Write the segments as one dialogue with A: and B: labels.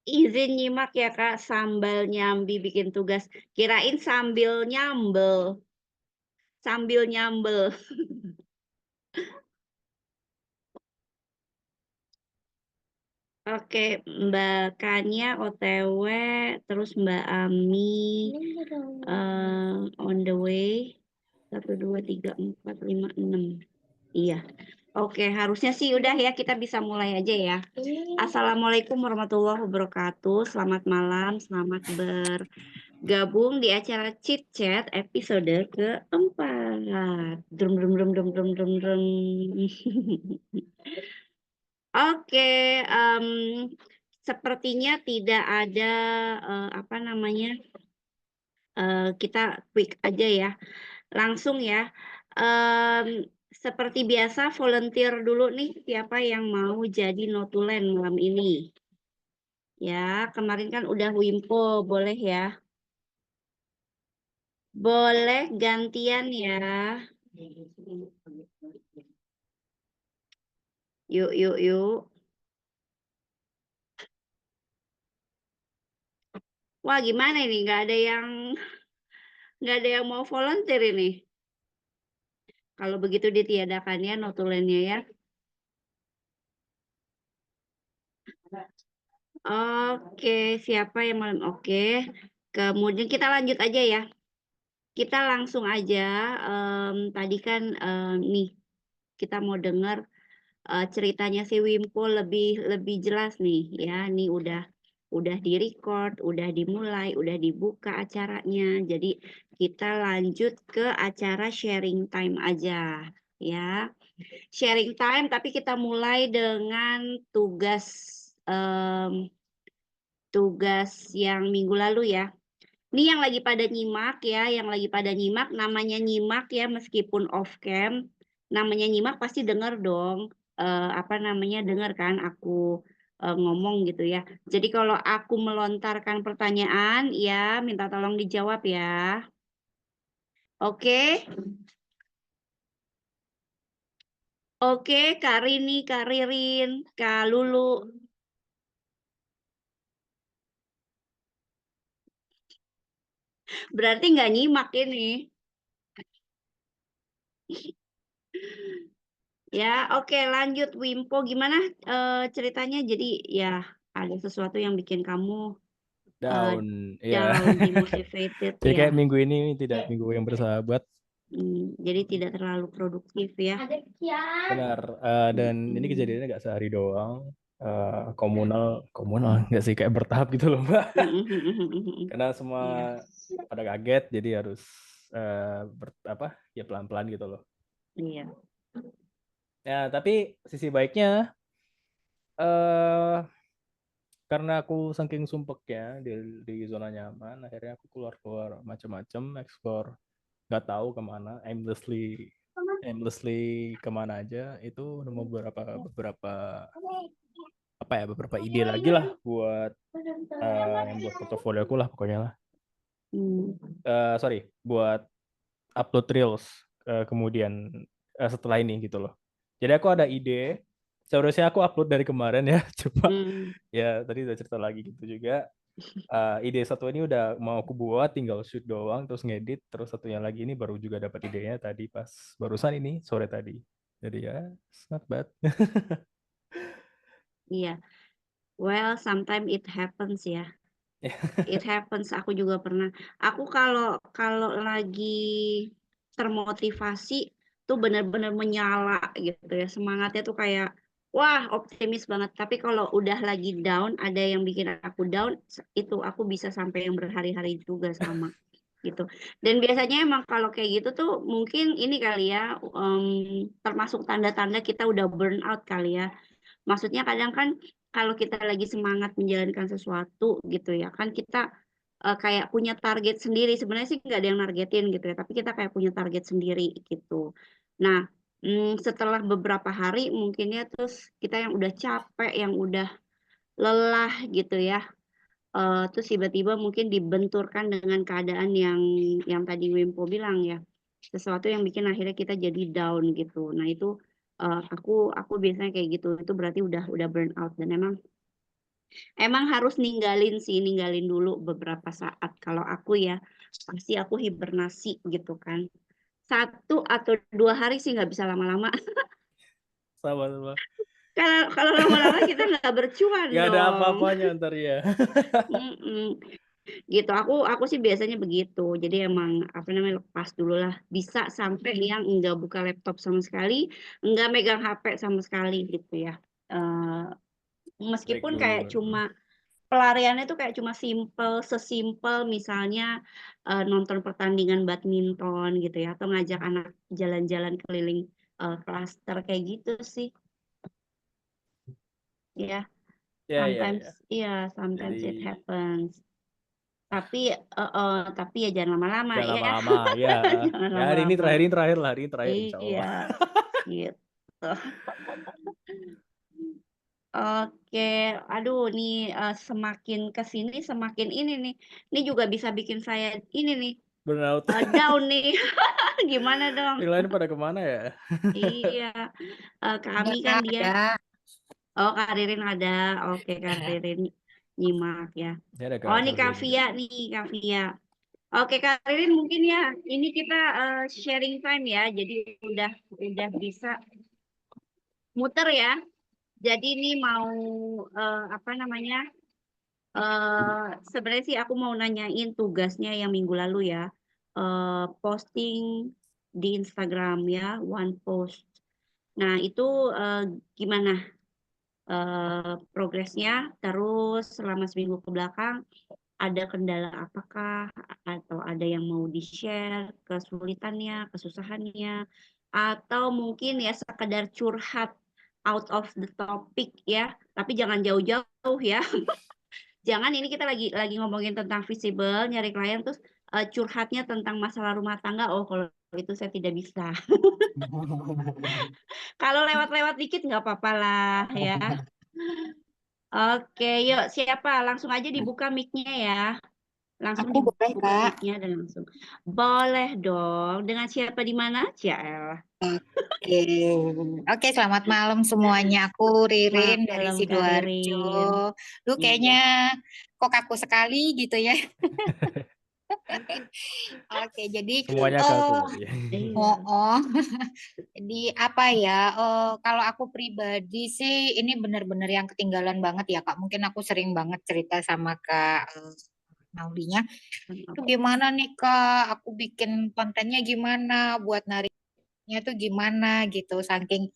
A: Izin nyimak ya Kak, Sambal Nyambi bikin tugas. Kirain sambil nyambel, sambil nyambel. Oke, Mbak Kania OTW, terus Mbak Ami on the way. 1, 2, 3, 4, 5, 6. Iya. Oke, harusnya sih udah ya, kita bisa mulai aja ya. Assalamualaikum warahmatullahi wabarakatuh. Selamat malam, selamat bergabung di acara Chit Chat episode keempat. Drum drum drum drum drum drum drum. Oke, sepertinya tidak ada apa namanya, kita quick aja ya, langsung ya. Seperti biasa volunteer dulu nih, siapa yang mau jadi notulen malam ini? Ya, kemarin kan udah Wimpo, boleh ya? Boleh gantian ya. Yuk, yuk, yuk. Wah, gimana ini? Nggak ada yang mau volunteer ini. Kalau begitu ditiadakan ya notulennya ya. Oke, siapa yang mau? Oke. Kemudian kita lanjut aja ya. Kita langsung aja. Tadi kan nih kita mau dengar ceritanya si Wimpo lebih jelas nih ya. Nih udah di-record, udah dimulai, udah dibuka acaranya. Jadi kita lanjut ke acara sharing time aja ya. Sharing time tapi kita mulai dengan tugas tugas yang minggu lalu ya. Ini yang lagi pada nyimak ya, yang lagi pada nyimak namanya nyimak ya meskipun off cam, namanya nyimak pasti dengar dong, apa namanya, dengar kan aku, ngomong gitu ya. Jadi kalau aku melontarkan pertanyaan ya minta tolong dijawab ya. Oke? Oke, Kak Rini, Kak Ririn, Kak Lulu. Berarti nggak nyimak ini. Ya, oke lanjut Wimpo gimana, ceritanya? Jadi ya ada sesuatu yang bikin kamu, eee,
B: Down, ya.
A: down, demotivated
B: Jadi
A: ya?
B: kayak minggu ini tidak minggu yang bersahabat.
A: Jadi tidak terlalu produktif ya?
B: Benar. Dan ini
A: Mhm.
B: kejadiannya nggak sehari doang. Komunal, komunal nggak sih kayak bertahap gitu loh, Mbak.
A: Mhm mhm mhm mhm.
B: Karena semua
A: Iya
B: pada kaget, jadi harus apa? Ya pelan-pelan gitu loh.
A: iya.
B: Ya, tapi sisi baiknya, eh karena aku saking sumpeknya di zona nyaman, akhirnya aku keluar-keluar macam-macam, explore, nggak tahu kemana, aimlessly kemana aja. Itu nemu beberapa beberapa apa ya, beberapa ide lagi lah buat yang buat portofolio aku lah pokoknya lah.
A: Mmm,
B: Sorry, buat upload reels kemudian setelah ini gitu loh. Jadi aku ada ide, seharusnya aku upload dari kemarin ya, coba
A: mmm,
B: ya tadi udah cerita lagi gitu juga. Ide satu ini udah mau aku buat, tinggal shoot doang, terus ngedit, terus satunya lagi ini baru juga dapat idenya tadi pas barusan ini sore tadi. Jadi ya, it's not bad.
A: iya. Well, sometimes it happens ya. It happens, aku juga pernah. Aku kalau kalau lagi termotivasi tuh bener-bener menyala gitu ya, semangatnya tuh kayak, wah optimis banget. Tapi kalau udah lagi down, ada yang bikin aku down, itu aku bisa sampai yang berhari-hari juga sama, gitu. Dan biasanya emang kalau kayak gitu tuh mungkin ini kali ya, termasuk tanda-tanda kita udah burn out kali ya. Maksudnya kadang kan kalau kita lagi semangat menjalankan sesuatu gitu ya, kan kita, kayak punya target sendiri, sebenarnya sih nggak ada yang nargetin gitu ya, tapi kita kayak punya target sendiri gitu. Nah, setelah beberapa hari mungkin ya, terus kita yang udah capek, yang udah lelah gitu ya, terus tiba-tiba mungkin dibenturkan dengan keadaan yang tadi Wimpo bilang ya, sesuatu yang bikin akhirnya kita jadi down gitu. Nah itu Aku biasanya kayak gitu. Itu berarti udah burn out dan emang harus ninggalin dulu beberapa saat. Kalau aku ya, pasti aku hibernasi gitu kan. 1 atau 2 hari sih nggak bisa lama-lama.
B: Sama-sama.
A: Kalau lama-lama kita nggak bercuan
B: Gak ada
A: dong.
B: apa-apanya ntar ya.
A: Mm-mm. Gitu. Aku sih biasanya begitu. Jadi emang apa namanya lepas dulu lah. Bisa sampai yang nggak buka laptop sama sekali, nggak megang HP sama sekali gitu ya. Eh,
B: Break
A: Meskipun kayak
B: dulu.
A: cuma pelariannya tuh kayak cuma sesimpel misalnya nonton pertandingan badminton gitu ya, atau ngajak anak jalan-jalan keliling klaster kayak gitu sih, ya.
B: Ya, ya,
A: Sometimes,
B: ya.
A: iya, sometimes it
B: Jadi
A: happens. Tapi ya jangan lama-lama
B: jangan
A: ya,
B: lama ya.
A: jangan
B: Ya
A: lama-lama.
B: hari ini terakhir insya
A: Iya,
B: Allah.
A: gitu. Oke, aduh nih semakin ke sini semakin ini nih. Ini juga bisa bikin saya ini nih
B: Burnout.
A: down nih. Gimana dong?
B: Yang lain pada kemana ya?
A: Iya,
C: Ada
A: kami kan
C: Kak,
A: dia
C: ada.
A: oh Kak Ririn ada. Oke, Kak Ririn nyimak ya.
B: Ya ada
A: Oh
B: Kak
A: ini Kak
B: Safri juga.
A: Via nih, Kak Via. Oke, Kak Ririn mungkin ya ini kita sharing time ya. Jadi udah bisa muter ya. Jadi ini mau apa namanya? Sebenarnya sih aku mau nanyain tugasnya yang minggu lalu ya. Posting di Instagram ya, one post. Nah, itu gimana progresnya? Terus selama seminggu ke belakang ada kendala apakah atau ada yang mau di-share kesulitannya, kesusahannya, atau mungkin ya sekedar curhat out of the topic ya, tapi jangan jauh-jauh ya. Jangan ini kita lagi ngomongin tentang visible, nyari klien terus curhatnya tentang masalah rumah tangga. Oh, kalau itu saya tidak bisa. Kalau lewat-lewat dikit nggak apa-apa lah ya. Oke, yuk siapa? Langsung aja dibuka mic-nya ya. Langsung
C: Aku boleh
A: dibuka
C: Kak.
A: mic-nya dan langsung. Boleh dong. Dengan siapa di mana? Ciael.
C: Oke, oke, selamat malam semuanya. Aku Ririn dari
A: Malam Kak
C: Sidoarjo.
A: Ririn.
C: Lu kayaknya
A: Iya.
C: kok kaku sekali gitu ya. Oke, jadi
B: Semuanya ke aku.
C: oh
B: Ya.
C: oh,
A: Iya.
C: oh. Jadi apa ya? Kalau aku pribadi sih ini benar-benar yang ketinggalan banget ya Kak. Mungkin aku sering banget cerita sama Kak Naulinya. Itu gimana nih Kak? Aku bikin kontennya gimana buat nariknya tuh gimana gitu. Saking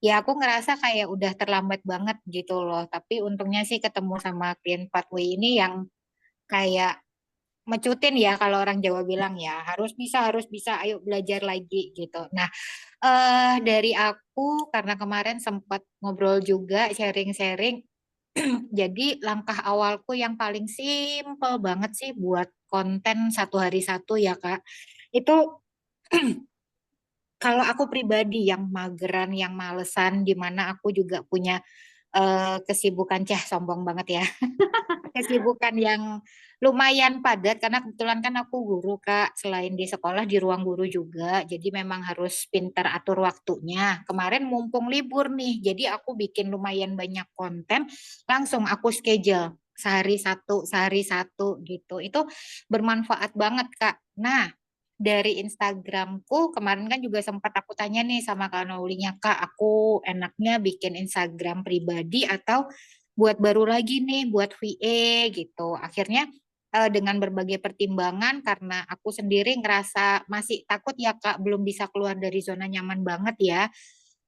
C: ya aku ngerasa kayak udah terlambat banget gitu loh. Tapi untungnya sih ketemu sama klien Pathway ini yang kayak mecutin ya kalau orang Jawa bilang ya harus bisa ayo belajar lagi gitu. Nah dari aku karena kemarin sempat ngobrol juga sharing-sharing. Jadi langkah awalku yang paling simple banget sih buat konten 1 hari 1 ya Kak. Itu kalau aku pribadi yang mageran, yang malesan, di mana aku juga punya kesibukan, sombong banget ya, kesibukan yang lumayan padat karena kebetulan kan aku guru Kak, selain di sekolah di ruang guru juga, jadi memang harus pintar atur waktunya. Kemarin mumpung libur nih, jadi aku bikin lumayan banyak konten, langsung aku schedule sehari satu gitu. Itu bermanfaat banget Kak. Nah, dari Instagramku kemarin kan juga sempat aku tanya nih sama Kak Naulinya, Kak, aku enaknya bikin Instagram pribadi atau buat baru lagi nih buat VA gitu. Akhirnya dengan berbagai pertimbangan karena aku sendiri ngerasa masih takut ya Kak, belum bisa keluar dari zona nyaman banget ya.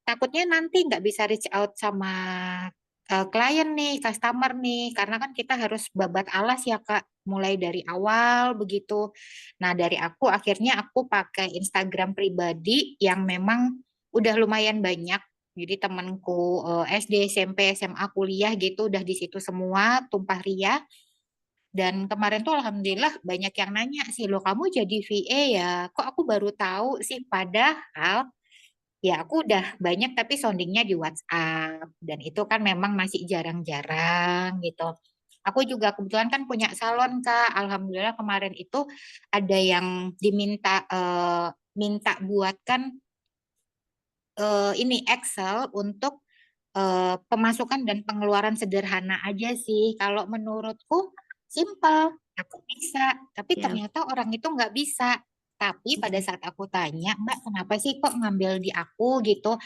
C: Takutnya nanti nggak bisa reach out sama klien nih, customer nih, karena kan kita harus babat alas ya Kak, mulai dari awal begitu. Nah, dari aku akhirnya aku pakai Instagram pribadi yang memang udah lumayan banyak. Jadi temanku SD, SMP, SMA, kuliah gitu udah di situ semua, tumpah riah. Dan kemarin tuh alhamdulillah banyak yang nanya sih, loh kamu jadi VA ya? Kok aku baru tahu sih, padahal ya aku udah banyak tapi soundingnya di WhatsApp. Dan itu kan memang masih jarang-jarang gitu. Aku juga kebetulan kan punya salon Kak. Alhamdulillah kemarin itu ada yang diminta minta buatkan ini Excel untuk pemasukan dan pengeluaran sederhana aja sih. Kalau menurutku simple, aku bisa. Tapi
A: Ya,
C: ternyata orang itu nggak bisa. Tapi pada saat aku tanya, Mbak, kenapa sih kok ngambil di aku gitu?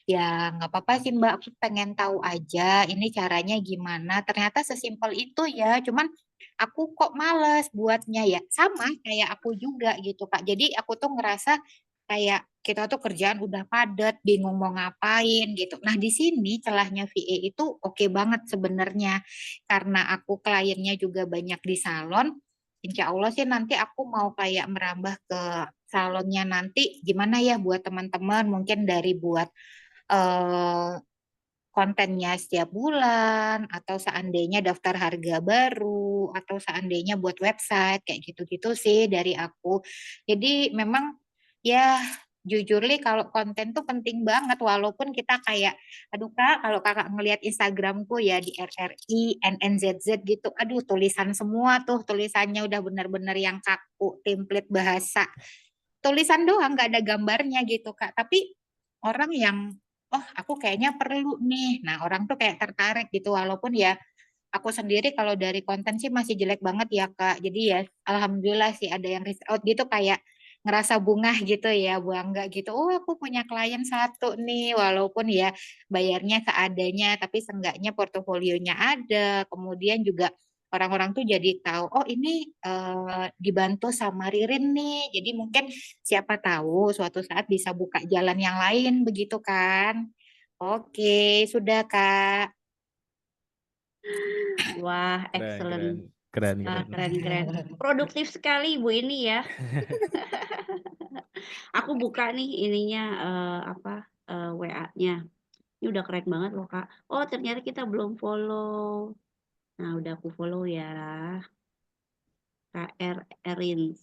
C: Ya nggak apa-apa sih Mbak, aku pengen tahu aja ini caranya gimana. Ternyata sesimpel itu ya. Cuman aku kok males buatnya ya. Sama kayak aku juga gitu Kak. Jadi aku tuh ngerasa kayak kita tuh kerjaan udah padat, bingung mau ngapain gitu. Nah, di sini celahnya VA itu oke banget sebenarnya. Karena aku kliennya juga banyak di salon, insya Allah sih nanti aku mau kayak merambah ke salonnya nanti gimana ya buat teman-teman mungkin dari buat eh, kontennya setiap bulan atau seandainya daftar harga baru atau seandainya buat website kayak gitu-gitu sih dari aku. Jadi memang ya jujur li kalau konten tuh penting banget walaupun kita kayak aduh Kak kalau Kakak ngelihat Instagramku ya di RRI NNZZ gitu aduh tulisan semua tuh tulisannya udah bener-bener yang kaku template bahasa tulisan doang nggak ada gambarnya gitu Kak tapi orang yang oh aku kayaknya perlu nih. Nah orang tuh kayak tertarik gitu walaupun ya aku sendiri kalau dari konten sih masih jelek banget ya Kak. Jadi ya alhamdulillah sih ada yang reach out gitu kayak ngerasa bungah gitu ya, bangga gitu. Oh aku punya klien satu nih walaupun ya bayarnya seadanya tapi seenggaknya portofolionya ada. Kemudian juga orang-orang tuh jadi tahu oh ini dibantu sama Ririn nih. Jadi mungkin siapa tahu suatu saat bisa buka jalan yang lain begitu kan. Oke, sudah Kak.
A: wah,
B: Keren,
A: excellent.
B: keren, keren,
A: Wah,
B: keren.
A: keren. Produktif sekali Ibu ini ya. Aku buka nih ininya apa WA-nya. Ini udah keren banget loh Kak. Oh ternyata kita belum follow. Nah udah aku follow ya. KR Erins.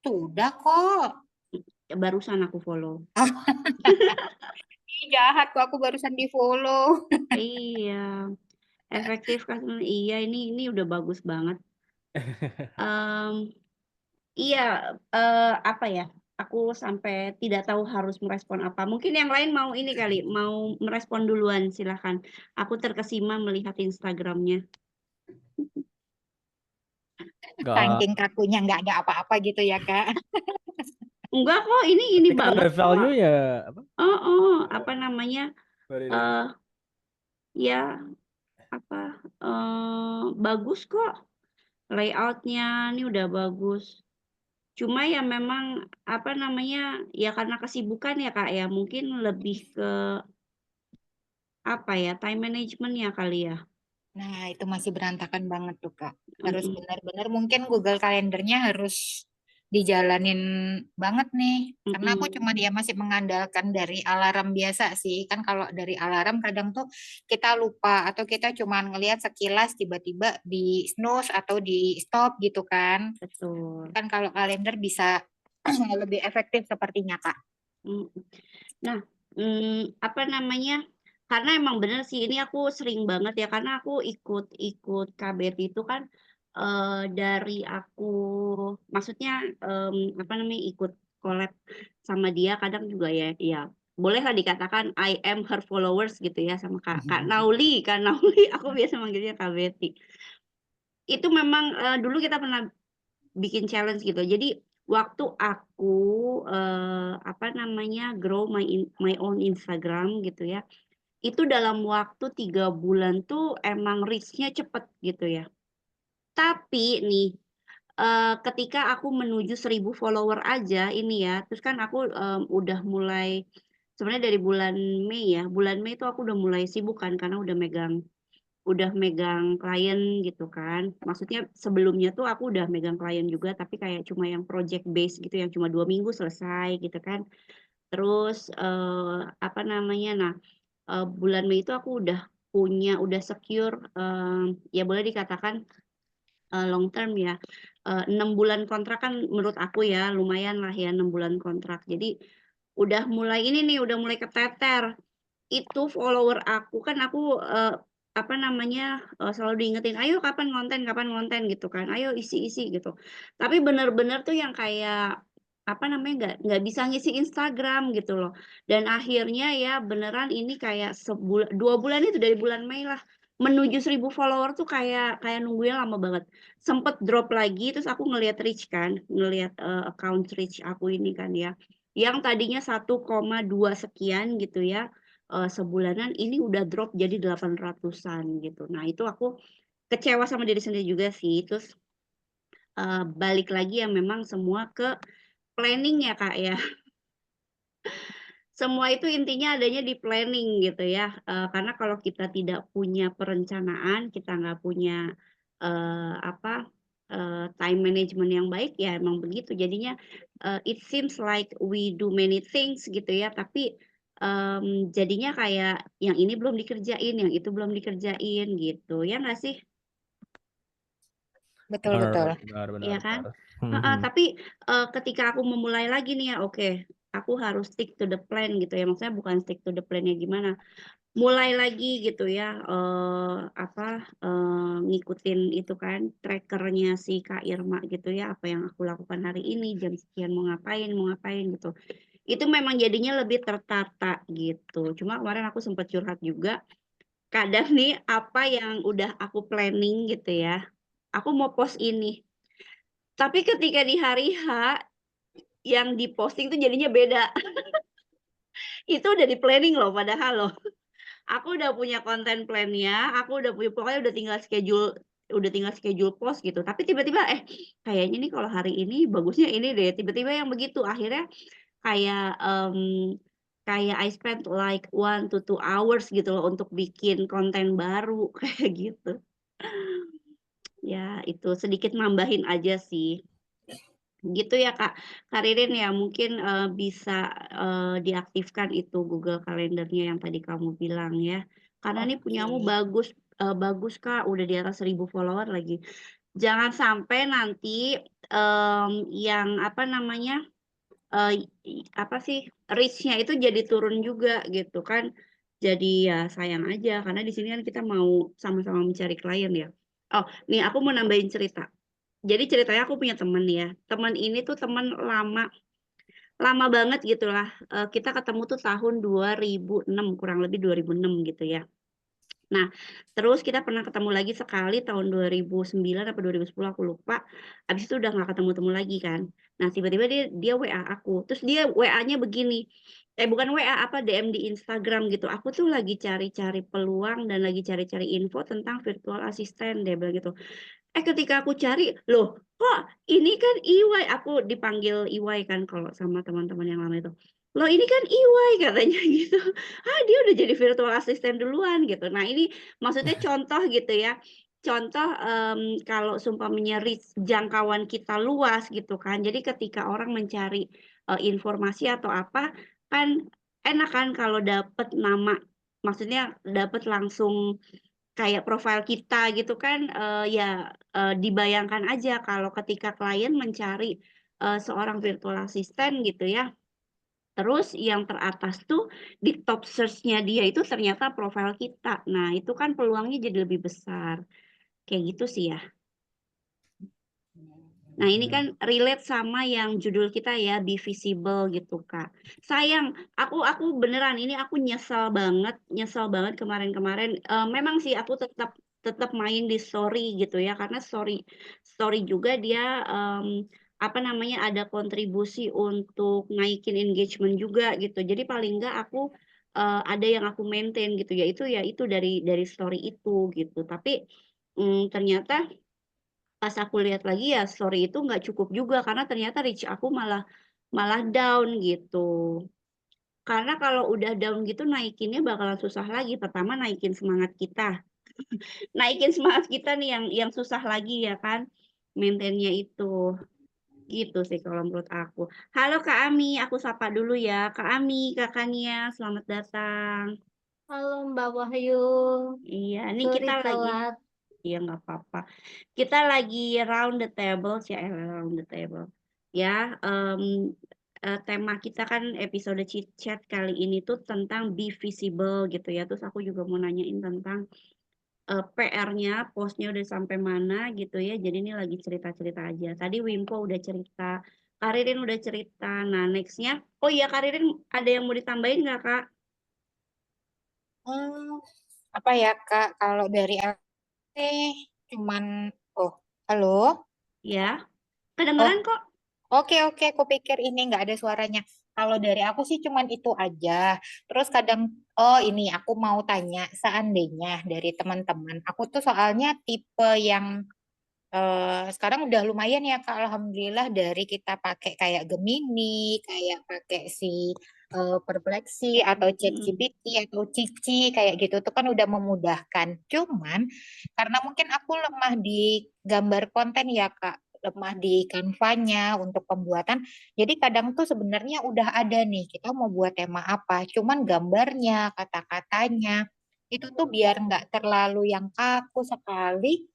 C: Sudah kok.
A: Barusan aku follow.
C: Ih, jahat kok aku barusan di follow.
A: Iya, efektif kan? Iya ini udah bagus banget. Em, iya, apa ya? Aku sampai tidak tahu harus merespon apa. Mungkin yang lain mau ini kali, mau merespon duluan, silahkan. Aku terkesima melihat Instagramnya.
B: Nggak,
C: Saking kakunya nggak ada apa-apa gitu ya Kak.
A: Enggak kok, ini
B: tapi kan
A: banget
B: ada
A: kok.
B: value ya, apa?
A: Apa namanya?
B: Sorry, sorry.
A: eh Ya, apa? Bagus kok. Layoutnya ini udah bagus. Cuma ya memang apa namanya ya karena kesibukan ya Kak ya mungkin lebih ke apa ya time management ya kali ya.
C: Nah, itu masih berantakan banget tuh Kak. Harus
A: Mm-mm,
C: benar-benar mungkin Google Kalendernya harus dijalanin banget nih. Karena aku
A: mm-mm,
C: cuma dia masih mengandalkan dari alarm biasa sih. Kan kalau dari alarm kadang tuh kita lupa atau kita cuma ngelihat sekilas tiba-tiba di snooze atau di stop gitu kan.
A: betul.
C: Kan kalau kalender bisa lebih efektif sepertinya Kak.
A: Mm. Nah, apa namanya? Karena emang bener sih ini aku sering banget ya karena aku ikut KBT itu kan dari aku maksudnya apa namanya ikut collab sama dia kadang juga ya bolehlah dikatakan I am her followers gitu ya sama Kak Nauli, Kak Nauli aku biasa manggilnya KBT. Itu memang dulu kita pernah bikin challenge gitu. Jadi waktu aku apa namanya grow my own Instagram gitu ya. Itu dalam waktu 3 bulan tuh emang reach-nya cepet gitu ya. Tapi nih ketika aku menuju 1.000 follower aja ini ya, terus kan aku udah mulai sebenarnya dari bulan Mei ya. Bulan Mei itu aku udah mulai sibuk kan karena udah megang klien gitu kan. Maksudnya sebelumnya tuh aku udah megang klien juga tapi kayak cuma yang project base gitu yang cuma 2 minggu selesai gitu kan. Terus apa namanya? Nah, bulan Mei itu aku udah secure ya boleh dikatakan long term ya. 6 bulan kontrak kan menurut aku ya lumayan lah ya 6 bulan kontrak. Jadi udah mulai ini nih udah mulai keteter itu follower aku kan aku apa namanya selalu diingetin ayo kapan konten gitu kan ayo isi-isi gitu tapi bener-bener tuh yang kayak apa namanya, nggak bisa ngisi Instagram gitu loh. Dan akhirnya ya beneran ini kayak 2 bulan itu dari bulan Mei lah, menuju 1.000 follower tuh kayak kayak nunggunya lama banget. Sempet drop lagi terus aku ngelihat reach kan, ngelihat, account reach aku ini kan ya, yang tadinya 1,2 sekian gitu ya, sebulanan ini udah drop jadi 800-an gitu. Nah itu aku kecewa sama diri sendiri juga sih. Terus, balik lagi ya memang semua ke planning ya, Kak, ya. Semua itu intinya adanya di planning gitu ya, karena kalau kita tidak punya perencanaan, kita nggak punya, apa, time management yang baik, ya emang begitu jadinya, it seems like we do many things gitu ya, tapi, jadinya kayak yang ini belum dikerjain, yang itu belum dikerjain gitu, ya nggak sih?
C: Betul,
B: Benar,
C: betul.
B: benar, benar,
A: Iya kan?
B: benar.
A: Heeh, tapi, ketika aku memulai lagi nih ya, oke, aku harus stick to the plan gitu ya, maksudnya bukan stick to the plan-nya gimana, mulai lagi gitu ya, apa, ngikutin itu kan tracker-nya si Kak Irma gitu ya, apa yang aku lakukan hari ini, jam sekian mau ngapain gitu. Itu memang jadinya lebih tertata gitu. Cuma kemarin aku sempat curhat juga, kadang nih apa yang udah aku planning gitu ya, aku mau post ini, tapi ketika di hari H yang di-posting tuh jadinya beda. Itu udah di-planning loh padahal loh. Aku udah punya konten plan-nya, aku udah punya pokoknya udah tinggal schedule post gitu. Tapi tiba-tiba, kayaknya nih kalau hari ini bagusnya ini deh, tiba-tiba yang begitu. Akhirnya kayak, kayak I spend like 1 to 2 hours gitu loh untuk bikin konten baru, kayak gitu. Ya itu, sedikit nambahin aja sih. Gitu ya Kak Ririn ya, mungkin, bisa, diaktifkan itu Google Calendar-nya yang tadi kamu bilang ya. Karena nih punyamu
C: Oke.
A: bagus, bagus Kak, udah di atas 1.000 follower lagi. Jangan sampai nanti, yang apa namanya, apa sih, reach-nya itu jadi turun juga gitu kan. Jadi ya sayang aja, karena di sini kan kita mau sama-sama mencari klien ya. Oh, nih aku mau nambahin cerita. Jadi ceritanya aku punya temen ya, temen ini tuh temen lama lama banget gitulah, kita ketemu tuh tahun 2006, kurang lebih 2006 gitu ya. Nah, terus kita pernah ketemu lagi sekali tahun 2009 apa 2010 aku lupa, habis itu udah nggak ketemu-temu lagi kan. Nah, tiba-tiba dia dia WA aku, terus dia WA-nya begini, bukan WA, apa, DM di Instagram gitu, "Aku tuh lagi cari-cari peluang dan lagi cari-cari info tentang virtual assistant," dia bilang gitu. Ketika aku cari, loh kok ini kan EY, aku dipanggil EY kan kalau sama teman-teman yang lama itu. "Loh ini kan EY," katanya gitu. "Ah, dia udah jadi virtual assistant duluan," gitu. Nah ini maksudnya contoh gitu ya, contoh, kalau seumpamanya reach jangkauan kita luas gitu kan, jadi ketika orang mencari, informasi atau apa, kan enak kan kalau dapet nama, maksudnya dapet langsung kayak profil kita gitu kan, ya, dibayangkan aja kalau ketika klien mencari, seorang virtual assistant gitu ya, terus yang teratas tuh di top search-nya dia itu ternyata profil kita. Nah itu kan peluangnya jadi lebih besar, kayak gitu sih ya. Nah ini kan relate sama yang judul kita ya, Be Visible gitu, Kak. Sayang, aku beneran ini aku nyesel banget kemarin-kemarin, memang sih aku tetap tetap main di story gitu ya, karena story story juga dia, apa namanya, ada kontribusi untuk naikin engagement juga gitu. Jadi paling enggak aku, ada yang aku maintain gitu, ya itu dari story itu gitu. Tapi, ternyata pas aku lihat lagi ya story itu nggak cukup juga karena ternyata reach aku malah malah down gitu. Karena kalau udah down gitu naikinnya bakalan susah lagi. Pertama naikin semangat kita. Naikin semangat kita nih yang susah lagi ya kan, maintain-nya itu. Gitu sih kalau menurut aku. Halo Kak Ami, aku sapa dulu ya. Kak Ami, kakaknya, selamat datang.
D: Halo Mbak Wahyu,
A: Iya, ini
D: sorry
A: kita lagi
D: telat.
A: iya nggak apa-apa. Kita lagi round the table, CL round the table. Ya, tema kita kan episode chit chat kali ini tuh tentang be visible gitu ya. Terus aku juga mau nanyain tentang PR-nya, post-nya udah sampai mana gitu ya. Jadi ini lagi cerita-cerita aja. Tadi Wimpo udah cerita Ririn udah cerita. Nah, nextnya, oh iya Kak Ririn ada yang mau ditambahin nggak Kak?
C: Apa ya Kak, kalau dari aku sih cuman, oh halo,
A: Ya,
C: oh
A: kedengeran kok.
C: oke, aku pikir ini nggak ada suaranya. Kalau dari aku sih cuman itu aja. Terus kadang, oh ini aku mau tanya, seandainya dari teman-teman, aku tuh soalnya tipe yang sekarang udah lumayan ya Kak, Alhamdulillah dari kita pakai kayak Gemini, kayak pakai si Perplexity atau
A: Mm,
C: ChatGPT atau Cici kayak gitu tuh kan udah memudahkan. Cuman karena mungkin aku lemah di gambar konten ya Kak, lemah di Canva-nya untuk pembuatan. Jadi kadang tuh sebenarnya udah ada nih kita mau buat tema apa, cuman gambarnya, kata-katanya itu tuh biar nggak terlalu yang kaku sekali.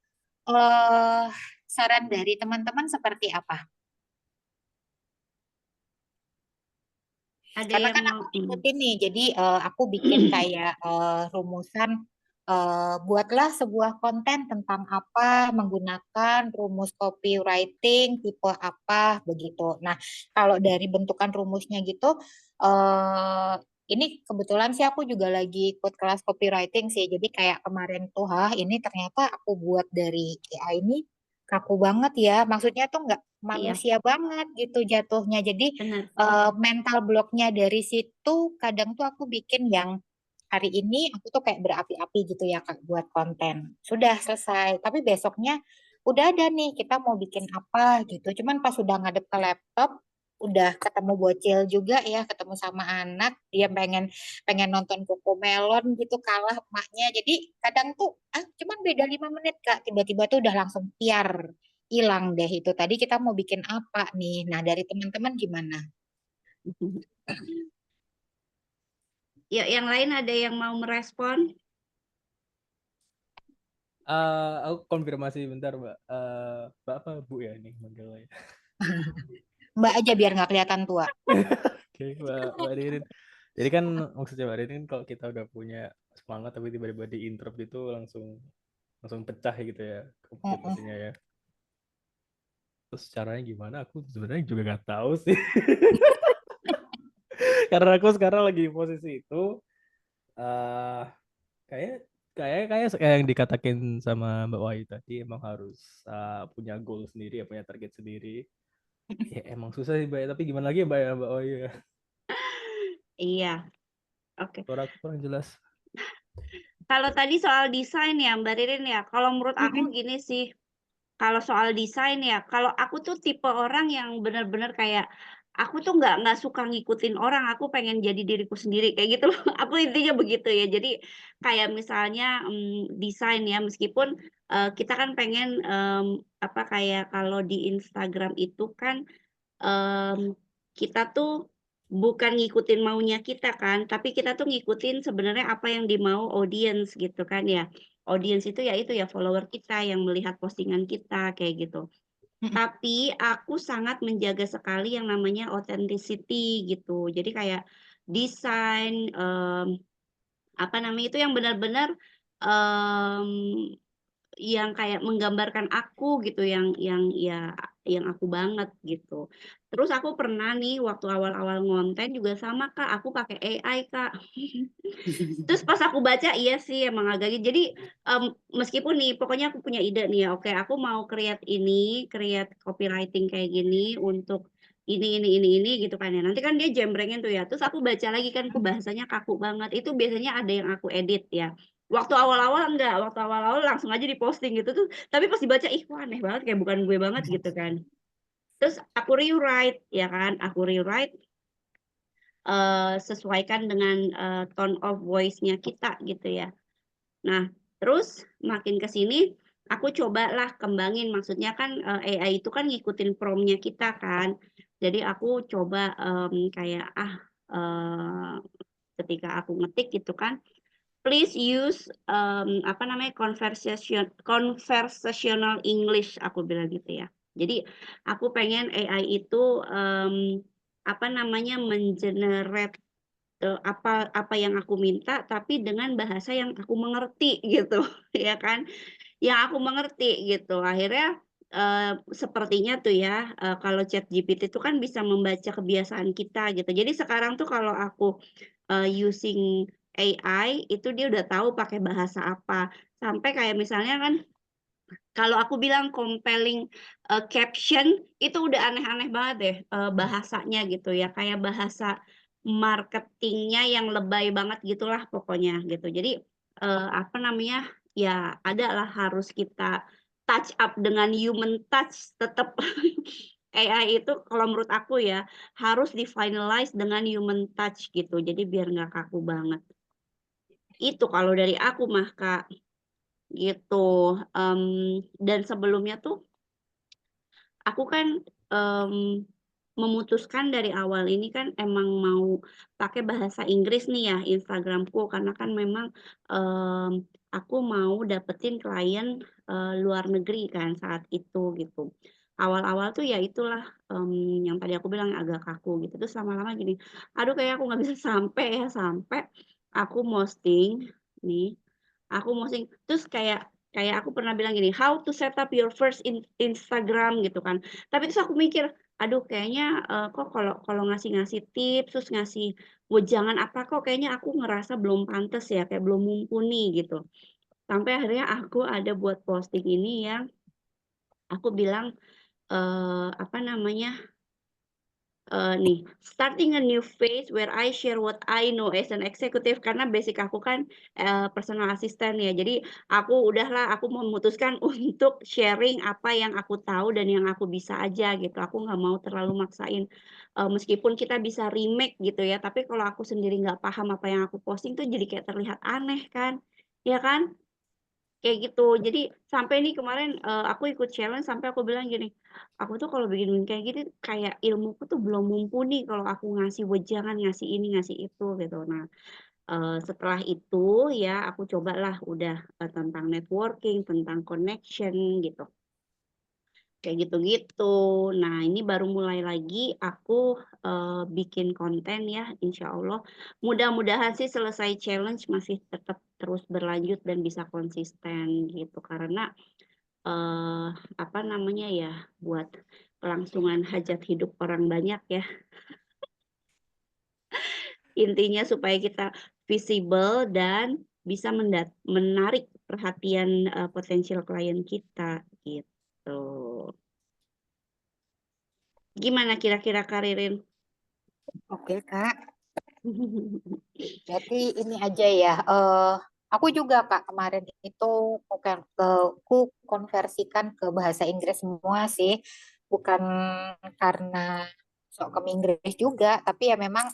C: eh Saran dari teman-teman seperti apa?
A: Ada
C: Karena
A: yang
C: kan
A: mau.
C: aku ngikutin nih, jadi aku bikin kayak rumusan, buatlah sebuah konten tentang apa, menggunakan rumus copywriting tipe apa, begitu. Nah, kalau dari bentukan rumusnya gitu, eh ini kebetulan sih aku juga lagi ikut kelas copywriting sih. Jadi kayak kemarin tuh, ini ternyata aku buat dari AI ini kaku banget ya. Maksudnya tuh nggak
A: Iya,
C: manusia banget gitu jatuhnya. Jadi
A: benar.
C: mental blocknya dari situ kadang tuh aku bikin yang hari ini aku tuh kayak berapi-api gitu ya Kak buat konten. Sudah selesai, tapi besoknya udah ada nih kita mau bikin apa gitu. Cuman pas udah ngadep ke laptop udah ketemu bocil juga ya, ketemu sama anak, dia pengen pengen nonton Cocomelon gitu kalah emaknya. Jadi kadang tuh cuman beda 5 menit Kak, tiba-tiba tuh udah langsung tiar hilang deh itu tadi kita mau bikin apa nih. Nah, dari teman-teman gimana?
A: Ya, yang lain ada yang mau merespon?
B: Aku konfirmasi bentar, Mbak. Mbak apa Bu ya ini manggilnya?
C: Mbak aja biar nggak kelihatan tua.
B: Oke, Mbak Ririn. Jadi kan maksudnya Mbak Ririn kalau kita udah punya semangat tapi tiba-tiba di interrupt itu langsung langsung pecah gitu ya
C: Mm-mm.
B: motivasinya ya. Terus caranya gimana? Aku sebenarnya juga nggak tahu sih. Karena aku sekarang lagi di posisi itu. eh kayak kayak yang dikatakan sama Mbak Wahyu tadi emang harus punya goal sendiri ya, punya target sendiri. Ya emang susah sih Mbak, tapi gimana lagi ya Mbak ya Mbak Wahyu ya.
A: Iya, oke.
B: Suara aku kurang jelas.
A: Kalau tadi soal desain ya Mbak Ririn ya, kalau menurut aku
C: Mm-mm.
A: gini sih, kalau soal desain ya, kalau aku tuh tipe orang yang benar-benar kayak aku tuh nggak suka ngikutin orang, aku pengen jadi diriku sendiri kayak gitu loh. Aku intinya begitu ya. Jadi kayak misalnya desain ya, meskipun kita kan pengen apa kayak kalau di Instagram itu kan kita tuh bukan ngikutin maunya kita kan, tapi kita tuh ngikutin sebenarnya apa yang dimau audience gitu kan ya. Audience itu ya itu ya follower kita yang melihat postingan kita kayak gitu.
C: Mm-mm.
A: Tapi aku sangat menjaga sekali yang namanya authenticity gitu. Jadi kayak desain apa namanya itu yang benar-benar mmm, yang kayak menggambarkan aku gitu, yang ya yang aku banget gitu. Terus aku pernah nih waktu awal-awal ngonten juga sama Kak, aku pakai AI Kak. Terus pas aku baca iya sih emang agak jadi, meskipun nih pokoknya aku punya ide nih ya, oke aku mau create copywriting kayak gini untuk ini gitu kan ya. Nanti kan dia jembrengin tuh ya, terus aku baca lagi kan kok bahasanya kaku banget, itu biasanya ada yang aku edit ya. Waktu awal-awal enggak, waktu awal-awal langsung aja di-posting gitu tuh, tapi pas dibaca, ih kok aneh banget kayak bukan gue banget gitu kan. Terus aku rewrite ya kan, aku rewrite sesuaikan dengan tone of voice-nya kita gitu ya. Nah, terus makin ke sini aku cobalah kembangin, maksudnya kan AI itu kan ngikutin prompt-nya kita kan. Jadi aku coba kayak eee, ketika aku ngetik gitu kan, please use apa namanya conversational English aku bilang gitu ya. Jadi aku pengen AI itu apa namanya men-generate apa apa yang aku minta tapi dengan bahasa yang aku mengerti gitu ya kan, yang aku mengerti gitu. Akhirnya sepertinya tuh ya, kalau ChatGPT itu kan bisa membaca kebiasaan kita gitu. Jadi sekarang tuh kalau aku, using AI itu dia udah tahu pakai bahasa apa. Sampai kayak misalnya kan kalau aku bilang compelling, caption itu udah aneh-aneh banget deh, bahasanya gitu ya, kayak bahasa marketingnya yang lebay banget gitulah pokoknya gitu. Jadi, apa namanya, ya ada lah harus kita touch up dengan human touch tetep AI itu kalau menurut aku ya, harus di-finalize dengan human touch gitu, jadi biar nggak kaku banget. Itu kalau dari aku mah, Kak, gitu. Dan sebelumnya tuh aku kan, memutuskan dari awal ini kan emang mau pakai bahasa Inggris nih ya Instagram-ku karena kan memang, aku mau dapetin klien, luar negeri kan saat itu gitu. Awal-awal tuh ya itulah, yang tadi aku bilang agak kaku gitu, terus lama-lama gini, "Aduh kayaknya aku nggak bisa sampai aku posting nih, aku posting terus kayak kayak aku pernah bilang gini, "How to set up your first Instagram," gitu kan. Tapi terus aku mikir, aduh kayaknya, kok kalau kalau ngasih-ngasih tips, terus ngasih wejangan apa, kok kayaknya aku ngerasa belum pantes ya, kayak belum mumpuni gitu. Sampai akhirnya aku ada buat posting ini yang aku bilang, apa namanya, nih, starting a new phase where I share what I know as an executive karena basic aku kan, personal assistant ya. Jadi udahlah aku memutuskan untuk sharing apa yang aku tahu dan yang aku bisa aja gitu. Aku nggak mau terlalu maksain, meskipun kita bisa remake gitu ya, tapi kalau aku sendiri nggak paham apa yang aku posting tuh jadi kayak terlihat aneh kan, ya kan? Kayak gitu. Jadi sampai nih kemarin, aku ikut challenge sampai aku bilang gini, "Aku tuh kalau bikin kayak gini kayak ilmuku tuh belum mumpuni kalau aku ngasih wejangan, ngasih ini, ngasih itu," gitu. Nah, setelah itu ya aku cobalah udah, tentang networking, tentang connection gitu. Kayak gitu-gitu. Nah, ini baru mulai lagi aku, bikin konten ya, insya Allah. Mudah-mudahan sih selesai challenge masih tetap terus berlanjut dan bisa konsisten gitu. Karena, eee, apa namanya ya, buat kelangsungan hajat hidup orang banyak ya. Intinya supaya kita visible dan bisa menarik perhatian, potensial klien kita, gitu. Gimana kira-kira Kak Ririn?
C: Oke, Kak. Berarti ini aja ya. Aku juga Kak kemarin itu ku konversikan ke bahasa Inggris semua sih, bukan karena sok ke Inggris juga, tapi ya memang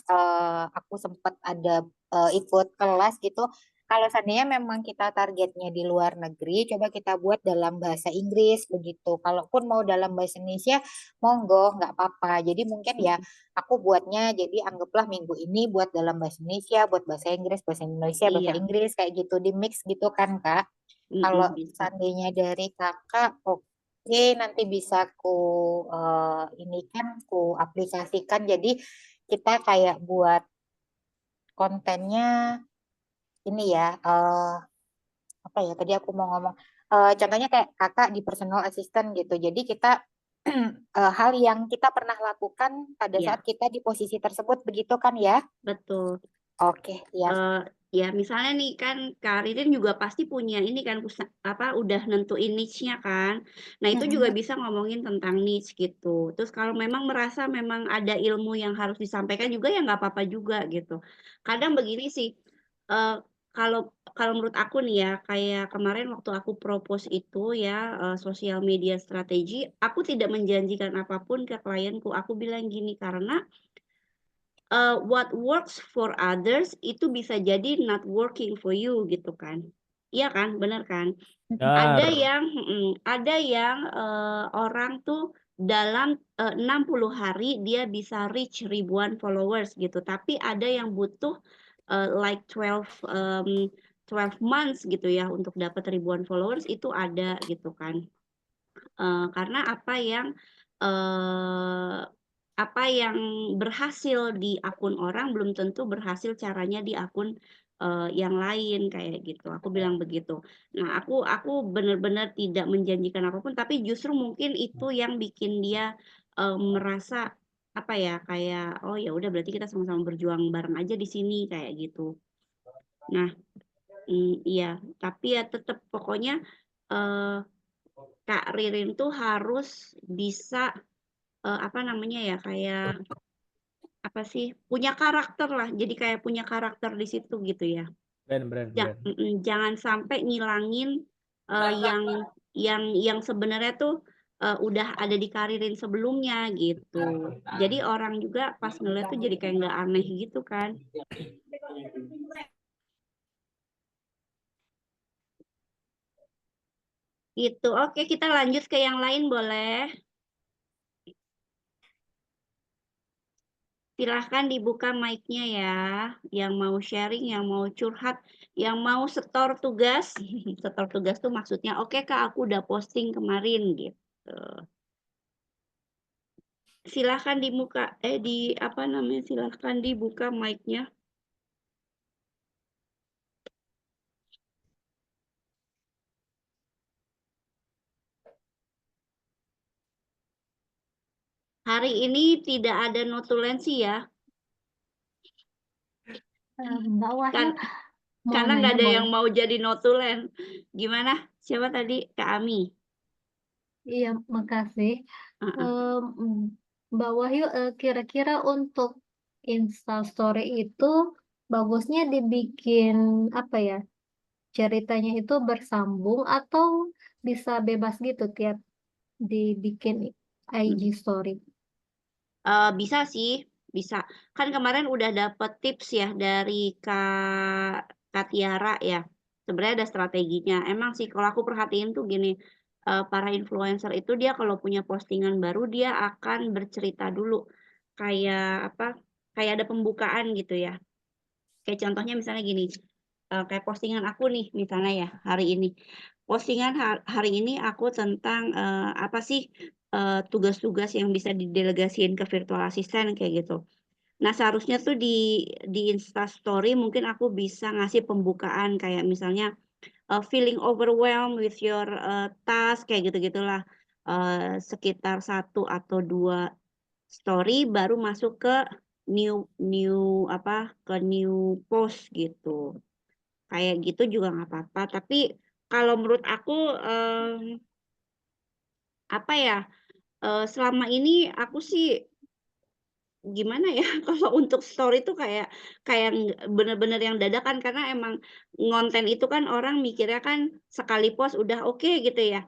C: aku sempat ada ikut kelas gitu. Kalau seandainya memang kita targetnya di luar negeri, coba kita buat dalam bahasa Inggris begitu. Kalaupun mau dalam bahasa Indonesia, monggo nggak apa-apa. Jadi mungkin ya aku buatnya jadi anggaplah minggu ini buat dalam bahasa Indonesia, buat bahasa Inggris, bahasa Indonesia, bahasa
A: Iya,
C: Inggris kayak gitu di mix gitu kan Kak. Kalau
A: bisa.
C: seandainya dari Kakak, oke nanti bisa ini kan ku aplikasikan jadi kita kayak buat kontennya ini ya apa ya tadi aku mau ngomong contohnya kayak Kakak di personal assistant gitu. Jadi kita hal yang kita pernah lakukan pada saat
A: Iya,
C: kita di posisi tersebut begitu kan ya?
A: betul.
C: Oke, ya.
A: Ya misalnya nih kan Kak Ririn juga pasti punya ini kan udah nentuin niche-nya kan. Nah, itu juga
C: Mm-mm.
A: bisa ngomongin tentang niche gitu. Terus kalau memang merasa memang ada ilmu yang harus disampaikan juga ya nggak apa-apa juga gitu. Kadang begini sih, eee, kalau kalau menurut aku nih ya, kayak kemarin waktu aku propose itu ya, sosial media strategi, aku tidak menjanjikan apapun ke klienku. Aku bilang gini, karena what works for others itu bisa jadi not working for you gitu kan. Iya kan, bener kan? Ada
B: Benar.
A: yang ada yang, orang tuh dalam, 60 hari dia bisa reach ribuan followers gitu, tapi ada yang butuh, like 12 months gitu ya untuk dapat ribuan followers itu ada gitu kan. Karena apa yang berhasil di akun orang belum tentu berhasil caranya di akun, yang lain kayak gitu. Aku bilang begitu. Nah, aku benar-benar tidak menjanjikan apapun, tapi justru mungkin itu yang bikin dia merasa apa ya, kayak oh ya udah berarti kita sama-sama berjuang bareng aja di sini kayak gitu. Nah, iya, tapi ya tetap pokoknya eh, Kak Ririn tuh harus bisa apa namanya ya, kayak apa sih, punya karakter lah. Jadi kayak punya karakter di situ gitu ya.
B: Brand.
A: Jangan sampai ngilangin yang sebenarnya tuh udah ada di Karirin sebelumnya gitu. Jadi orang juga pas ngeliat tuh jadi kayak nggak aneh gitu kan. Gitu. Oke, kita lanjut ke yang lain boleh. Silahkan dibuka mic-nya ya. Yang mau sharing, yang mau curhat, yang mau setor tugas. Setor tugas tuh maksudnya, oke Kak, aku udah posting kemarin gitu. Silahkan silahkan dibuka mic-nya. Hari ini tidak ada notulensi ya.
D: Mbak Wahyu
A: Kan,
D: mau
A: karena nggak
D: nanya
A: ada
D: boleh?
A: yang mau jadi notulen. Gimana? Siapa tadi? Kak Ami.
D: Iya, makasih.
A: Uh-uh.
D: Mbak Wahyu, kira-kira untuk Instastory itu bagusnya dibikin apa ya? Ceritanya itu bersambung atau bisa bebas gitu tiap dibikin IG story?
A: Bisa sih, bisa. Kan kemarin udah dapet tips ya dari Kak Tiara ya. Sebenarnya ada strateginya. Emang sih kalau aku perhatiin tuh gini, para influencer itu dia kalau punya postingan baru dia akan bercerita dulu kayak apa? Kayak ada pembukaan gitu ya. Kayak contohnya misalnya gini, kayak postingan aku nih misalnya ya hari ini. Postingan hari ini aku tentang apa sih tugas-tugas yang bisa didelegasiin ke virtual assistant kayak gitu. Nah, seharusnya tuh di Insta Story mungkin aku bisa ngasih pembukaan kayak misalnya feeling overwhelmed with your task kayak gitu-gitulah. Sekitar 1 atau 2 story baru masuk ke new new new post gitu. Kayak gitu juga nggak apa-apa. Tapi kalau menurut aku apa ya? Selama ini aku sih gimana ya, kalau untuk story tuh kayak bener-bener yang dadakan karena emang ngonten itu kan orang mikirnya kan sekali post udah oke gitu ya.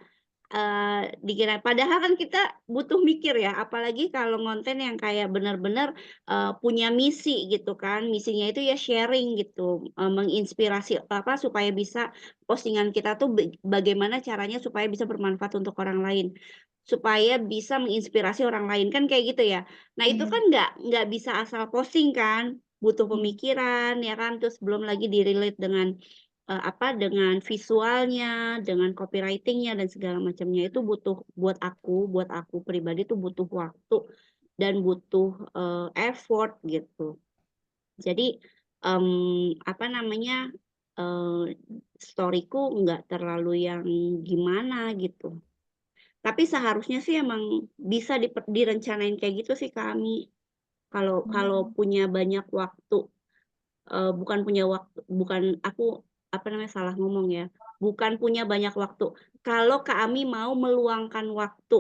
A: Dikira padahal kan kita butuh mikir ya, apalagi kalau ngonten yang kayak benar-benar, punya misi gitu kan. Misinya itu ya sharing gitu, menginspirasi supaya bisa postingan kita tuh bagaimana caranya supaya bisa bermanfaat untuk orang lain, supaya bisa menginspirasi orang lain, kan kayak gitu ya. Nah itu kan nggak bisa asal posting kan, butuh pemikiran ya kan, terus belum lagi di-relate dengan dengan visualnya, dengan copywriting-nya dan segala macamnya itu butuh buat aku pribadi itu butuh waktu dan butuh effort gitu. Jadi apa namanya story-ku nggak terlalu yang gimana gitu. Tapi seharusnya sih emang bisa direncanain kayak gitu sih kami. Kalau punya banyak waktu bukan punya waktu, bukan aku apa namanya salah ngomong ya, bukan punya banyak waktu. Kalau Kak Ami mau meluangkan waktu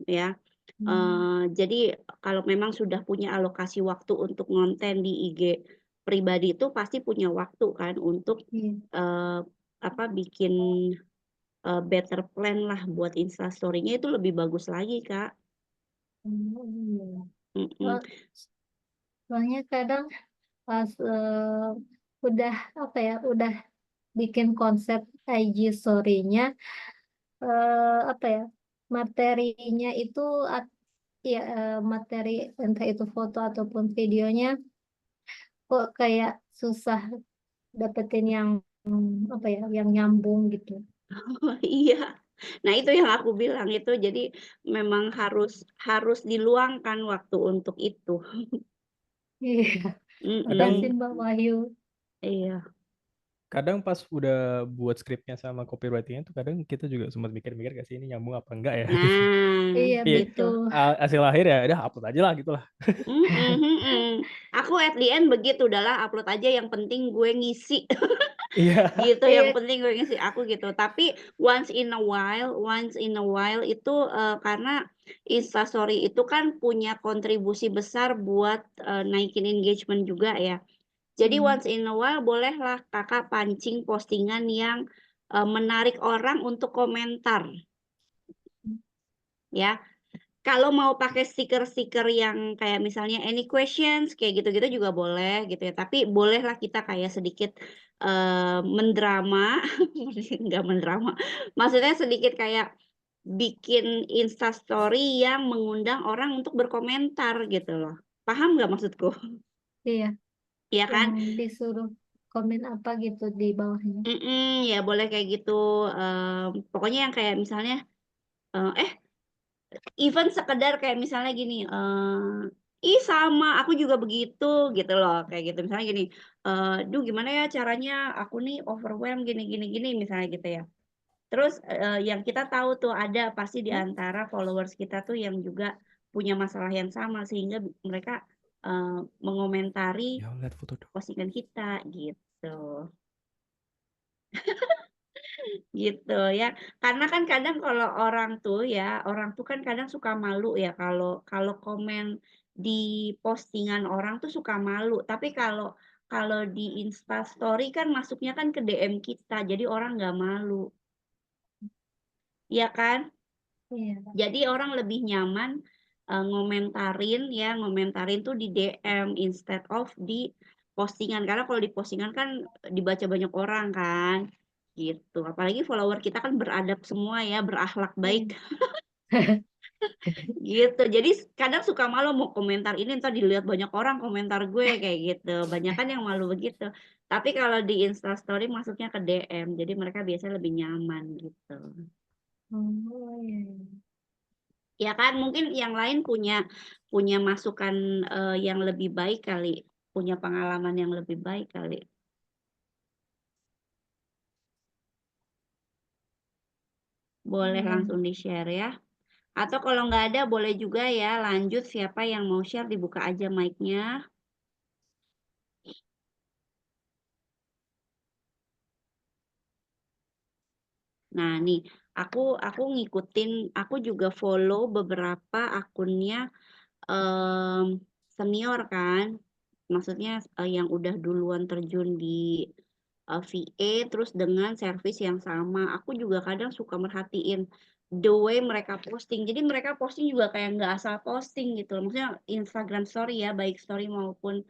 A: ya, jadi kalau memang sudah punya alokasi waktu untuk ngonten di IG pribadi itu pasti punya waktu kan untuk bikin better plan lah buat Instastory-nya itu lebih bagus lagi Kak.
D: Soalnya kadang pas udah apa ya, udah bikin konsep IG story-nya apa ya, materinya itu ya materi entah itu foto ataupun videonya kok kayak susah dapetin yang apa ya, yang nyambung gitu.
A: Oh, iya. Nah, itu yang aku bilang itu jadi memang harus diluangkan waktu untuk itu.
D: Iya, makasih
A: Mhm.
D: Mbak Wahyu.
A: Iya.
B: kadang pas udah buat skripnya sama copywritingnya tuh kadang kita juga sempat mikir-mikir gak sih ini nyambung apa enggak ya.
A: Nah,
D: Iya,
B: Iya,
A: gitu.
D: betul.
B: hasil akhir ya udah upload aja lah gitu lah.
A: Aku at the end begitu, udahlah upload aja yang penting gue ngisi.
B: Iya.
A: Gitu,
D: Iya,
A: yang penting gue ngisi, aku gitu. Tapi once in a while itu karena Instastory itu kan punya kontribusi besar buat naikin engagement juga ya. Jadi
D: hmm,
A: once in a while bolehlah kakak pancing postingan yang menarik orang untuk komentar ya. Kalau mau pakai stiker-stiker yang kayak misalnya any questions kayak gitu-gitu juga boleh gitu ya. Tapi bolehlah kita kayak sedikit mendrama, enggak mendrama. Maksudnya sedikit kayak bikin Instastory yang mengundang orang untuk berkomentar gitu loh. Paham nggak maksudku?
D: iya,
A: Iya
D: yang
A: kan?
D: disuruh komen apa gitu di bawahnya.
A: Ya boleh kayak gitu. Pokoknya yang kayak misalnya even sekedar kayak misalnya gini, "Ih sama, aku juga begitu," gitu loh, kayak gitu. Misalnya gini, "Duh gimana ya caranya, aku nih overwhelmed gini gini gini," misalnya gitu ya. Terus, yang kita tahu tuh ada pasti di antara followers kita tuh yang juga punya masalah yang sama sehingga mereka, mengomentari
B: Ya lihat foto dong.
A: postingan kita, gitu. Gitu ya. Karena kan kadang kalau orang tuh kan kadang suka malu ya kalau kalau komen di postingan orang tuh suka malu. Tapi kalau kalau di Instastory kan masuknya kan ke DM kita, jadi orang nggak malu, ya kan?
D: Iya,
A: Jadi orang lebih nyaman, ngomentarin tuh di DM instead of di postingan. Karena kalau di postingan kan dibaca banyak orang kan, gitu. Apalagi follower kita kan beradab semua ya, berakhlak baik,
D: iya.
A: gitu. Jadi kadang suka malu mau komentar ini entar dilihat banyak orang komentar gue, kayak gitu. Banyakan yang malu begitu. Tapi kalau di Instastory masuknya ke DM, jadi mereka biasanya lebih nyaman, gitu.
D: Oh, iya, iya.
A: Ya kan, mungkin yang lain punya punya masukan, yang lebih baik kali, punya pengalaman yang lebih baik kali. Boleh
D: Iya.
A: langsung di-share ya. Atau kalau nggak ada boleh juga ya lanjut siapa yang mau share dibuka aja mic-nya. Nah nih, aku ngikutin, aku juga follow beberapa akunnya, senior kan. Maksudnya, yang udah duluan terjun di, VA terus dengan service yang sama. Aku juga kadang suka merhatiin the way mereka posting. Jadi mereka posting juga kayak nggak asal posting gitu loh. Maksudnya Instagram story ya, baik story maupun,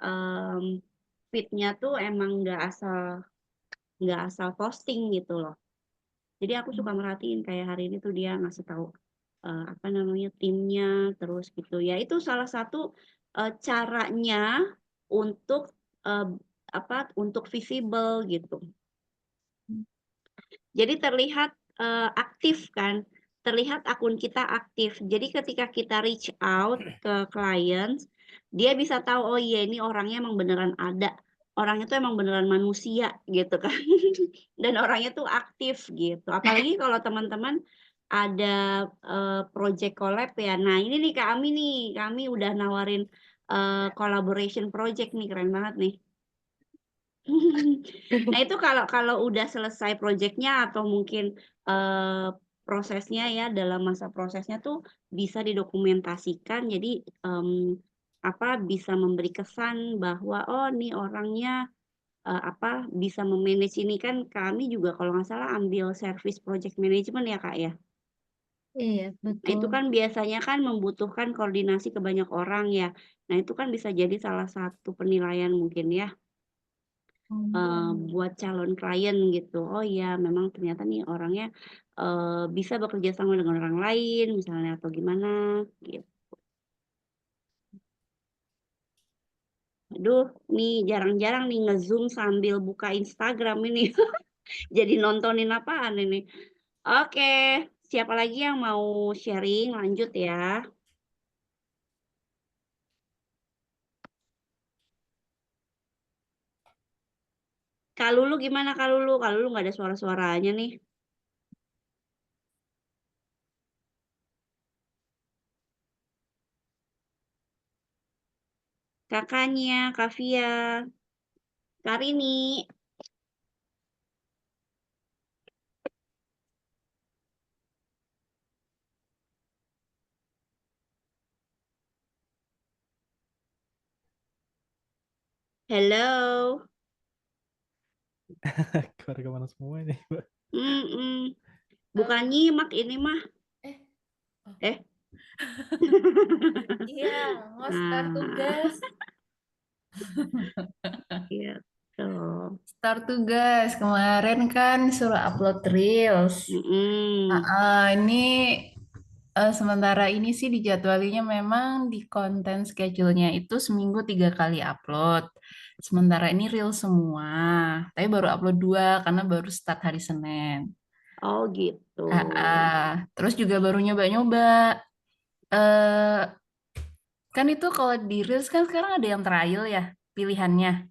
A: mmm, feed-nya tuh emang nggak asal posting gitu loh. Jadi aku suka merhatiin kayak hari ini tuh dia ngasih tahu, apa namanya, timnya, terus gitu. Ya itu salah satu, caranya untuk, eee, untuk visible gitu. Jadi terlihat, aktif kan, terlihat akun kita aktif. Jadi ketika kita reach out ke clients, dia bisa tahu, "Oh iya ini orangnya emang beneran ada, orangnya tuh emang beneran manusia," gitu kan. Dan orangnya tuh aktif gitu. Apalagi kalau teman-teman ada, project collab ya. Nah ini nih kami udah nawarin, collaboration project nih, keren banget nih. Nah itu kalau kalau udah selesai projeknya atau mungkin, eee, prosesnya ya, dalam masa prosesnya tuh bisa didokumentasikan jadi, bisa memberi kesan bahwa, "Oh nih orangnya, bisa me-manage ini." Kan kami juga kalau nggak salah ambil service project management ya, Kak, ya.
D: Iya,
A: Nah itu
D: betul.
A: kan biasanya kan membutuhkan koordinasi ke banyak orang ya. Nah itu kan bisa jadi salah satu penilaian mungkin ya.
D: Hmm.
A: Buat calon klien gitu. Oh iya memang ternyata nih orangnya, bisa bekerja sama dengan orang lain misalnya atau gimana gitu. Aduh nih jarang-jarang nih nge-Zoom sambil buka Instagram ini. Jadi nontonin apaan ini. Oke, siapa lagi yang mau sharing lanjut ya? Kak Lulu gimana Kak Lulu? Kak Lulu nggak ada suara-suaranya nih. Kakaknya, Kak Via, Kak Rini. Hello.
B: Keluarga mana semua ini?
A: Mm-mm. Bukan nyimak ini mah.
E: Eh, oh.
A: Eh.
E: Iya, mau start tugas.
A: Gitu.
E: Start tugas. Kemarin kan suruh upload reels. Ini sementara ini sih dijadwalinya memang di konten schedule-nya itu seminggu 3 kali upload. Sementara ini real semua, tapi baru upload 2 karena baru start hari Senin.
A: Oh gitu.
E: Terus juga baru nyoba-nyoba. eh kan itu kalau di reels kan sekarang ada yang trial ya pilihannya.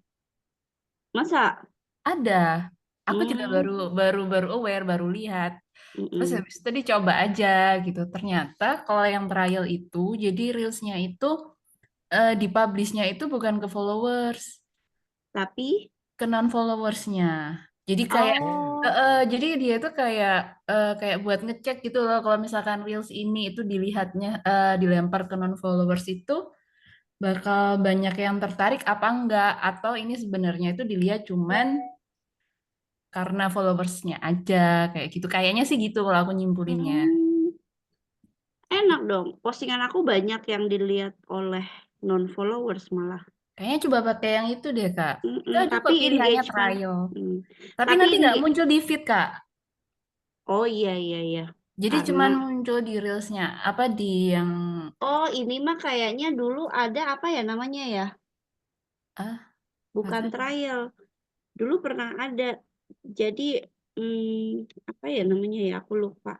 A: Masa?
E: Ada. Aku juga
A: Hmm.
E: baru aware, baru lihat. Terus
A: Mm-mm.
E: habis itu dicoba aja gitu. Ternyata kalau yang trial itu, jadi reelsnya itu dipublishnya itu bukan ke followers,
A: Tapi
E: ke non-followersnya. Jadi kayak,
A: oh,
E: jadi dia itu kayak buat ngecek gitu loh. Kalau misalkan reels ini itu dilihatnya dilempar ke non-followers itu bakal banyak yang tertarik apa enggak? Atau ini sebenarnya itu dilihat cuman karena followersnya aja kayak gitu. Kayaknya sih gitu kalau aku nyimpulinnya.
A: enak dong. Postingan aku banyak yang dilihat oleh non-followers malah.
E: Kayaknya coba pakai yang itu deh, Kak. Itu ada
A: Tapi
E: kok pilihannya
A: engagement.
E: trial. Tapi
A: Tapi
E: nanti nggak muncul di feed, Kak.
A: Oh iya.
E: Jadi
A: Karena
E: cuman muncul di reelsnya. Apa di yang
A: oh ini mah kayaknya dulu ada apa ya namanya ya? Bukan
E: apa?
A: trial. Dulu pernah ada. Jadi apa ya namanya ya? Aku lupa.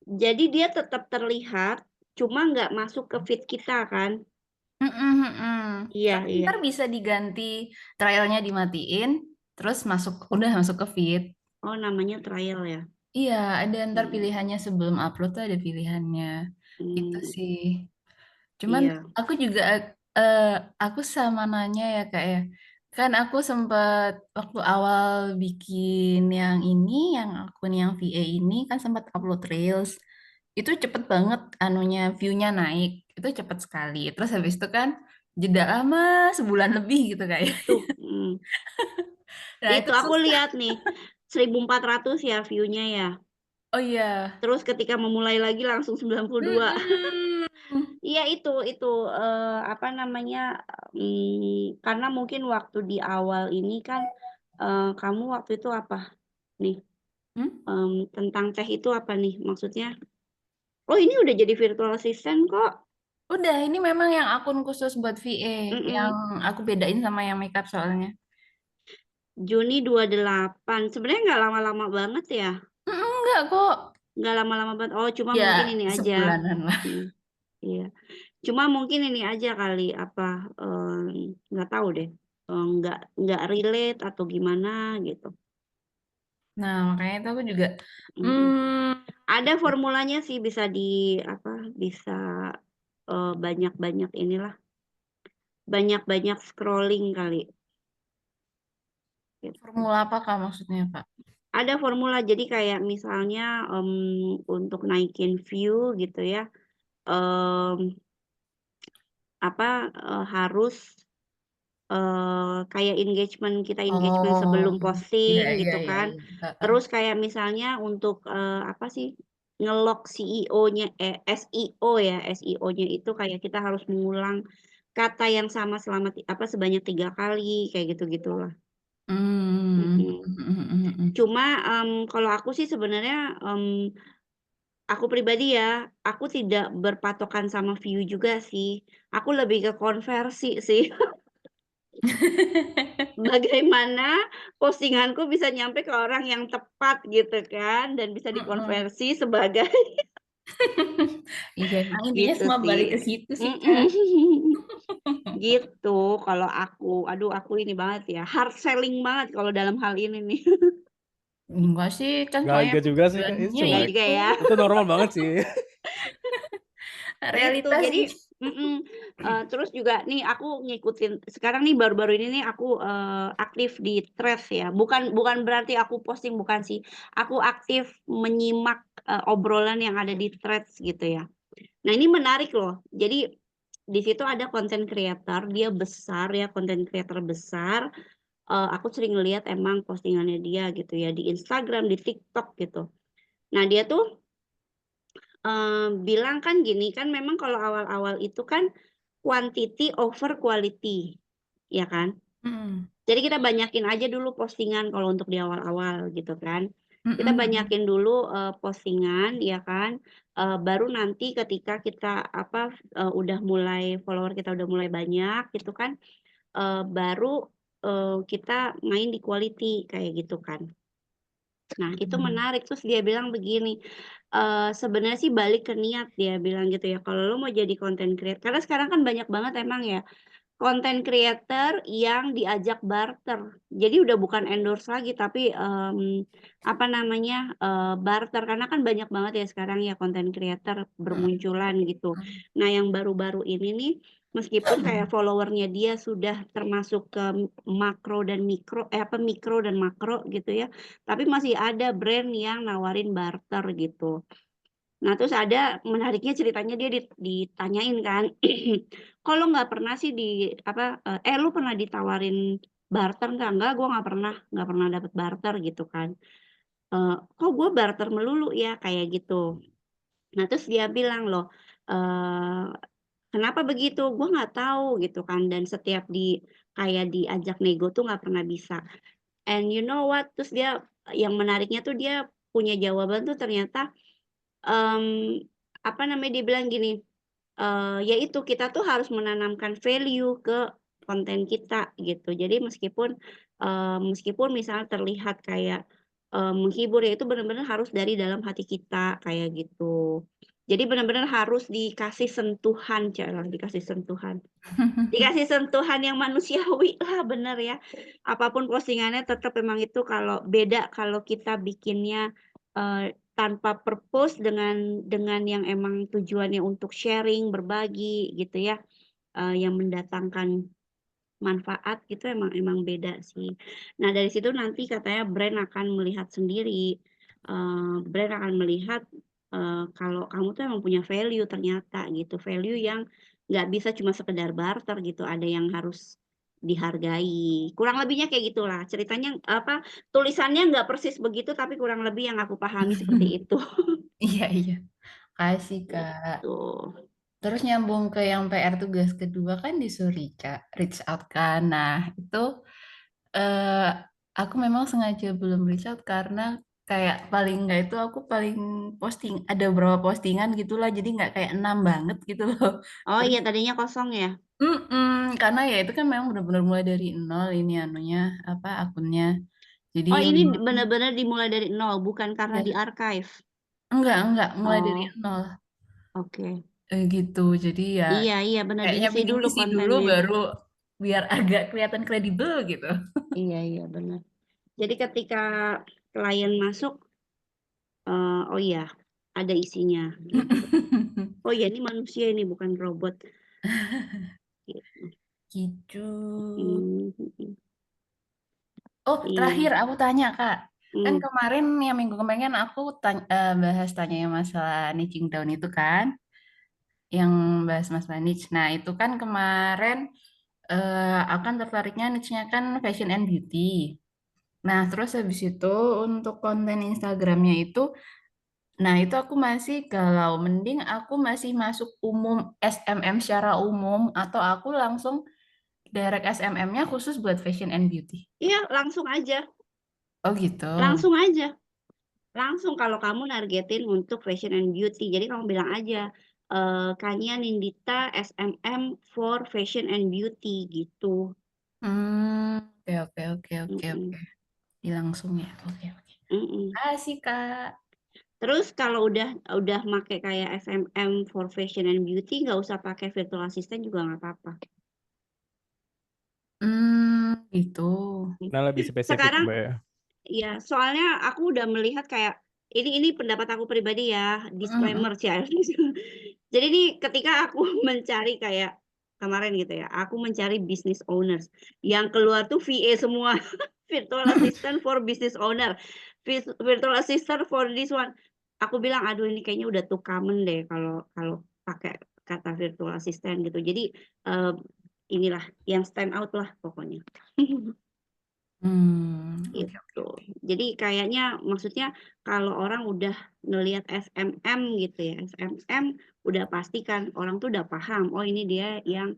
A: Jadi dia tetap terlihat, cuma nggak masuk ke feed kita kan? Iya.
E: Tapi ntar bisa diganti trialnya dimatiin, terus udah masuk ke feed.
A: Oh namanya trial ya?
E: Iya, ada ntar pilihannya sebelum upload tuh ada pilihannya. Itu
A: Hmm,
E: sih. Cuman
A: iya.
E: aku juga eh, aku sama nanya ya Kak ya. Kan aku sempat waktu awal bikin yang akun yang VA ini kan sempat upload reels. Itu cepet banget anunya view-nya naik. Itu cepet sekali. Terus habis itu kan jeda lama sebulan lebih gitu kayak.
A: Tuh,
E: Nah, itu
A: itu aku
E: susah.
A: lihat nih 1.400 ya view-nya ya.
E: Oh iya.
A: Terus ketika memulai lagi langsung 92.
E: Mm-mm.
A: Iya itu apa namanya? Karena mungkin waktu di awal ini kan kamu waktu itu apa nih? Tentang teh itu apa nih maksudnya? Oh ini udah jadi virtual assistant kok.
E: Udah, ini memang yang akun khusus buat VA yang
A: Mm-mm.
E: aku bedain sama yang makeup soalnya.
A: Juni 28. Sebenarnya nggak lama-lama banget ya.
E: Enggak kok.
A: Nggak lama-lama banget. Oh cuma
E: Ya,
A: mungkin ini aja.
E: sebulanan lah.
A: Iya. Cuma mungkin ini aja kali apa nggak tahu deh. Nggak relate atau gimana gitu.
E: Nah, makanya itu aku juga
A: Ada formulanya sih bisa bisa banyak-banyak inilah. Banyak-banyak scrolling kali. Gitu.
E: formula apa Kak maksudnya, Pak?
A: Ada formula jadi kayak misalnya untuk naikin view gitu ya. Harus kayak engagement sebelum
E: Oh, iya,
A: posting
E: iya,
A: gitu
E: iya,
A: kan.
E: iya.
A: Terus kayak misalnya untuk apa sih nge-lock CEO-nya SEO ya, SEO-nya itu kayak kita harus mengulang kata yang sama sebanyak 3 kali kayak gitu-gitulah. Cuma kalau aku sih sebenarnya aku pribadi ya, aku tidak berpatokan sama view juga sih. Aku lebih ke konversi sih. Bagaimana postinganku bisa nyampe ke orang yang tepat gitu kan dan bisa dikonversi sebagai
E: Iya, emang intinya
A: Gitu
E: semua balik ke
A: sih.
E: situ sih, Kak.
A: Gitu kalau aku. Aduh, aku ini banget ya, hard selling banget kalau dalam hal ini nih.
E: Enggak sih, kan soalnya
B: Gak juga sih Kak, itu
E: tujuannya
A: Enggak
B: cuek.
A: juga
E: itu
A: ya.
B: Itu normal banget sih.
A: Gitu.
E: realitas
A: Jadi
E: gitu.
A: terus juga nih aku ngikutin sekarang nih baru-baru ini nih aku, aktif di Threads ya. Bukan bukan berarti aku posting, bukan sih. Aku aktif menyimak, obrolan yang ada di Threads gitu ya. Nah, ini menarik loh. Jadi di situ ada content creator, dia besar ya, content creator besar. Aku sering lihat emang postingannya dia gitu ya di Instagram, di TikTok gitu. Nah, dia tuh bilang kan gini, kan memang kalau awal-awal itu kan quantity over quality, ya kan?
E: Mm-mm.
A: Jadi kita banyakin aja dulu postingan kalau untuk di awal-awal gitu kan. Kita
E: Mm-mm.
A: banyakin dulu, postingan ya kan, baru nanti ketika kita udah mulai follower kita udah mulai banyak gitu kan, baru, kita main di quality kayak gitu kan. Nah, itu menarik, terus dia bilang begini, sebenarnya sih balik ke niat, dia bilang gitu ya, kalau lo mau jadi content creator karena sekarang kan banyak banget emang ya, content creator yang diajak barter. Jadi udah bukan endorse lagi tapi, barter, karena kan banyak banget ya sekarang ya content creator bermunculan gitu. Nah, yang baru-baru ini nih, meskipun kayak follower-nya dia sudah termasuk ke makro dan mikro dan makro gitu ya, tapi masih ada brand yang nawarin barter gitu. Nah, terus ada menariknya ceritanya dia ditanyain kan, "Kok lo nggak pernah sih lu pernah ditawarin barter nggak?" "Enggak, gue nggak pernah dapet barter," gitu kan. "Kok gue barter melulu ya?" Kayak gitu. Nah, terus dia bilang loh, eee, "Kenapa begitu?" "Gue nggak tahu," gitu kan, "dan setiap kayak diajak nego tuh nggak pernah bisa." And you know what? Terus yang menariknya tuh dia punya jawaban tuh ternyata, dia bilang gini, ya itu kita tuh harus menanamkan value ke konten kita gitu. Jadi meskipun misalnya terlihat kayak, menghibur ya itu benar-benar harus dari dalam hati kita kayak gitu. Jadi benar-benar harus dikasih sentuhan, dikasih sentuhan. Dikasih sentuhan yang manusiawi lah, bener ya. Apapun postingannya tetap memang itu beda kalau kita bikinnya, tanpa purpose dengan yang emang tujuannya untuk sharing, berbagi gitu ya, yang mendatangkan manfaat gitu emang beda sih. Nah, dari situ nanti katanya brand akan melihat sendiri, brand akan melihat, kalau kamu tuh emang punya value ternyata gitu, value yang nggak bisa cuma sekedar barter gitu, ada yang harus dihargai. Kurang lebihnya kayak gitulah, ceritanya tulisannya nggak persis begitu, tapi kurang lebih yang aku pahami seperti itu.
E: Iya, iya. Kasih, Kak.
A: Gitu.
E: Terus nyambung ke yang PR tugas kedua kan disuruh reach out kan. Nah, itu eh, aku memang sengaja belum reach out karena kayak paling nggak itu aku paling posting ada beberapa postingan gitulah jadi nggak kayak 6 banget gitu loh.
A: Oh
E: Terus
A: iya, tadinya kosong ya?
E: karena ya itu kan memang benar-benar mulai dari nol ini anunya apa akunnya. Jadi
A: Oh, ini
E: memang
A: benar-benar dimulai dari nol, bukan karena
E: ya,
A: di-archive?
E: enggak mulai dari
A: Oh,
E: nol
A: oke.
E: gitu. Jadi ya
A: Iya iya, benar,
E: kayaknya
A: diisi
E: bikin
A: dulu
E: isi dulu
A: kontennya.
E: baru biar agak kelihatan kredibel gitu.
A: Iya iya, benar. Jadi ketika klien masuk, oh iya, ada isinya, gitu. Oh iya, ini manusia ini, bukan robot. Gitu.
E: Gitu.
A: Mhm.
E: Oh,
A: Iya.
E: terakhir aku tanya, Kak. Kan
A: Mmm.
E: kemarin yang minggu kemarin kan aku bahas tanya yang masalah niching down itu kan, yang bahas masalah niche. Nah, itu kan kemarin akan tertariknya niche-nya kan fashion and beauty. Nah, terus habis itu untuk konten Instagramnya itu, nah itu aku masih kalau mending aku masih masuk umum SMM secara umum atau aku langsung direct SMM-nya khusus buat fashion and beauty.
A: Iya, langsung aja
E: Oh gitu.
A: langsung aja. Langsung kalau kamu nargetin untuk fashion and beauty. Jadi kamu bilang aja, Kania Nindita SMM for fashion and beauty, gitu.
E: Oke, oke, oke, oke, oke.
A: Mhm
E: Langsung ya. Oke, oke.
A: mhm.
E: Makasih, Kak.
A: Terus kalau udah make kayak SMM for fashion and beauty, nggak usah pakai virtual assistant juga nggak apa-apa.
E: Gitu.
B: Nah, lebih spesifik,
A: Sekarang
B: Mbak.
A: ya, soalnya aku udah melihat kayak ini pendapat aku pribadi ya, disclaimer sih. Jadi nih ketika aku mencari kayak kemarin gitu ya, aku mencari business owners, yang keluar tuh VA semua, virtual assistant for business owner, virtual assistant for this one. Aku bilang, aduh ini kayaknya udah too common deh kalau kalau pakai kata virtual assistant gitu. Jadi inilah yang stand out lah pokoknya.
E: Oke.
A: Gitu. Jadi kayaknya maksudnya kalau orang udah ngelihat SMM gitu ya, SMM udah pasti kan orang tuh udah paham, oh ini dia yang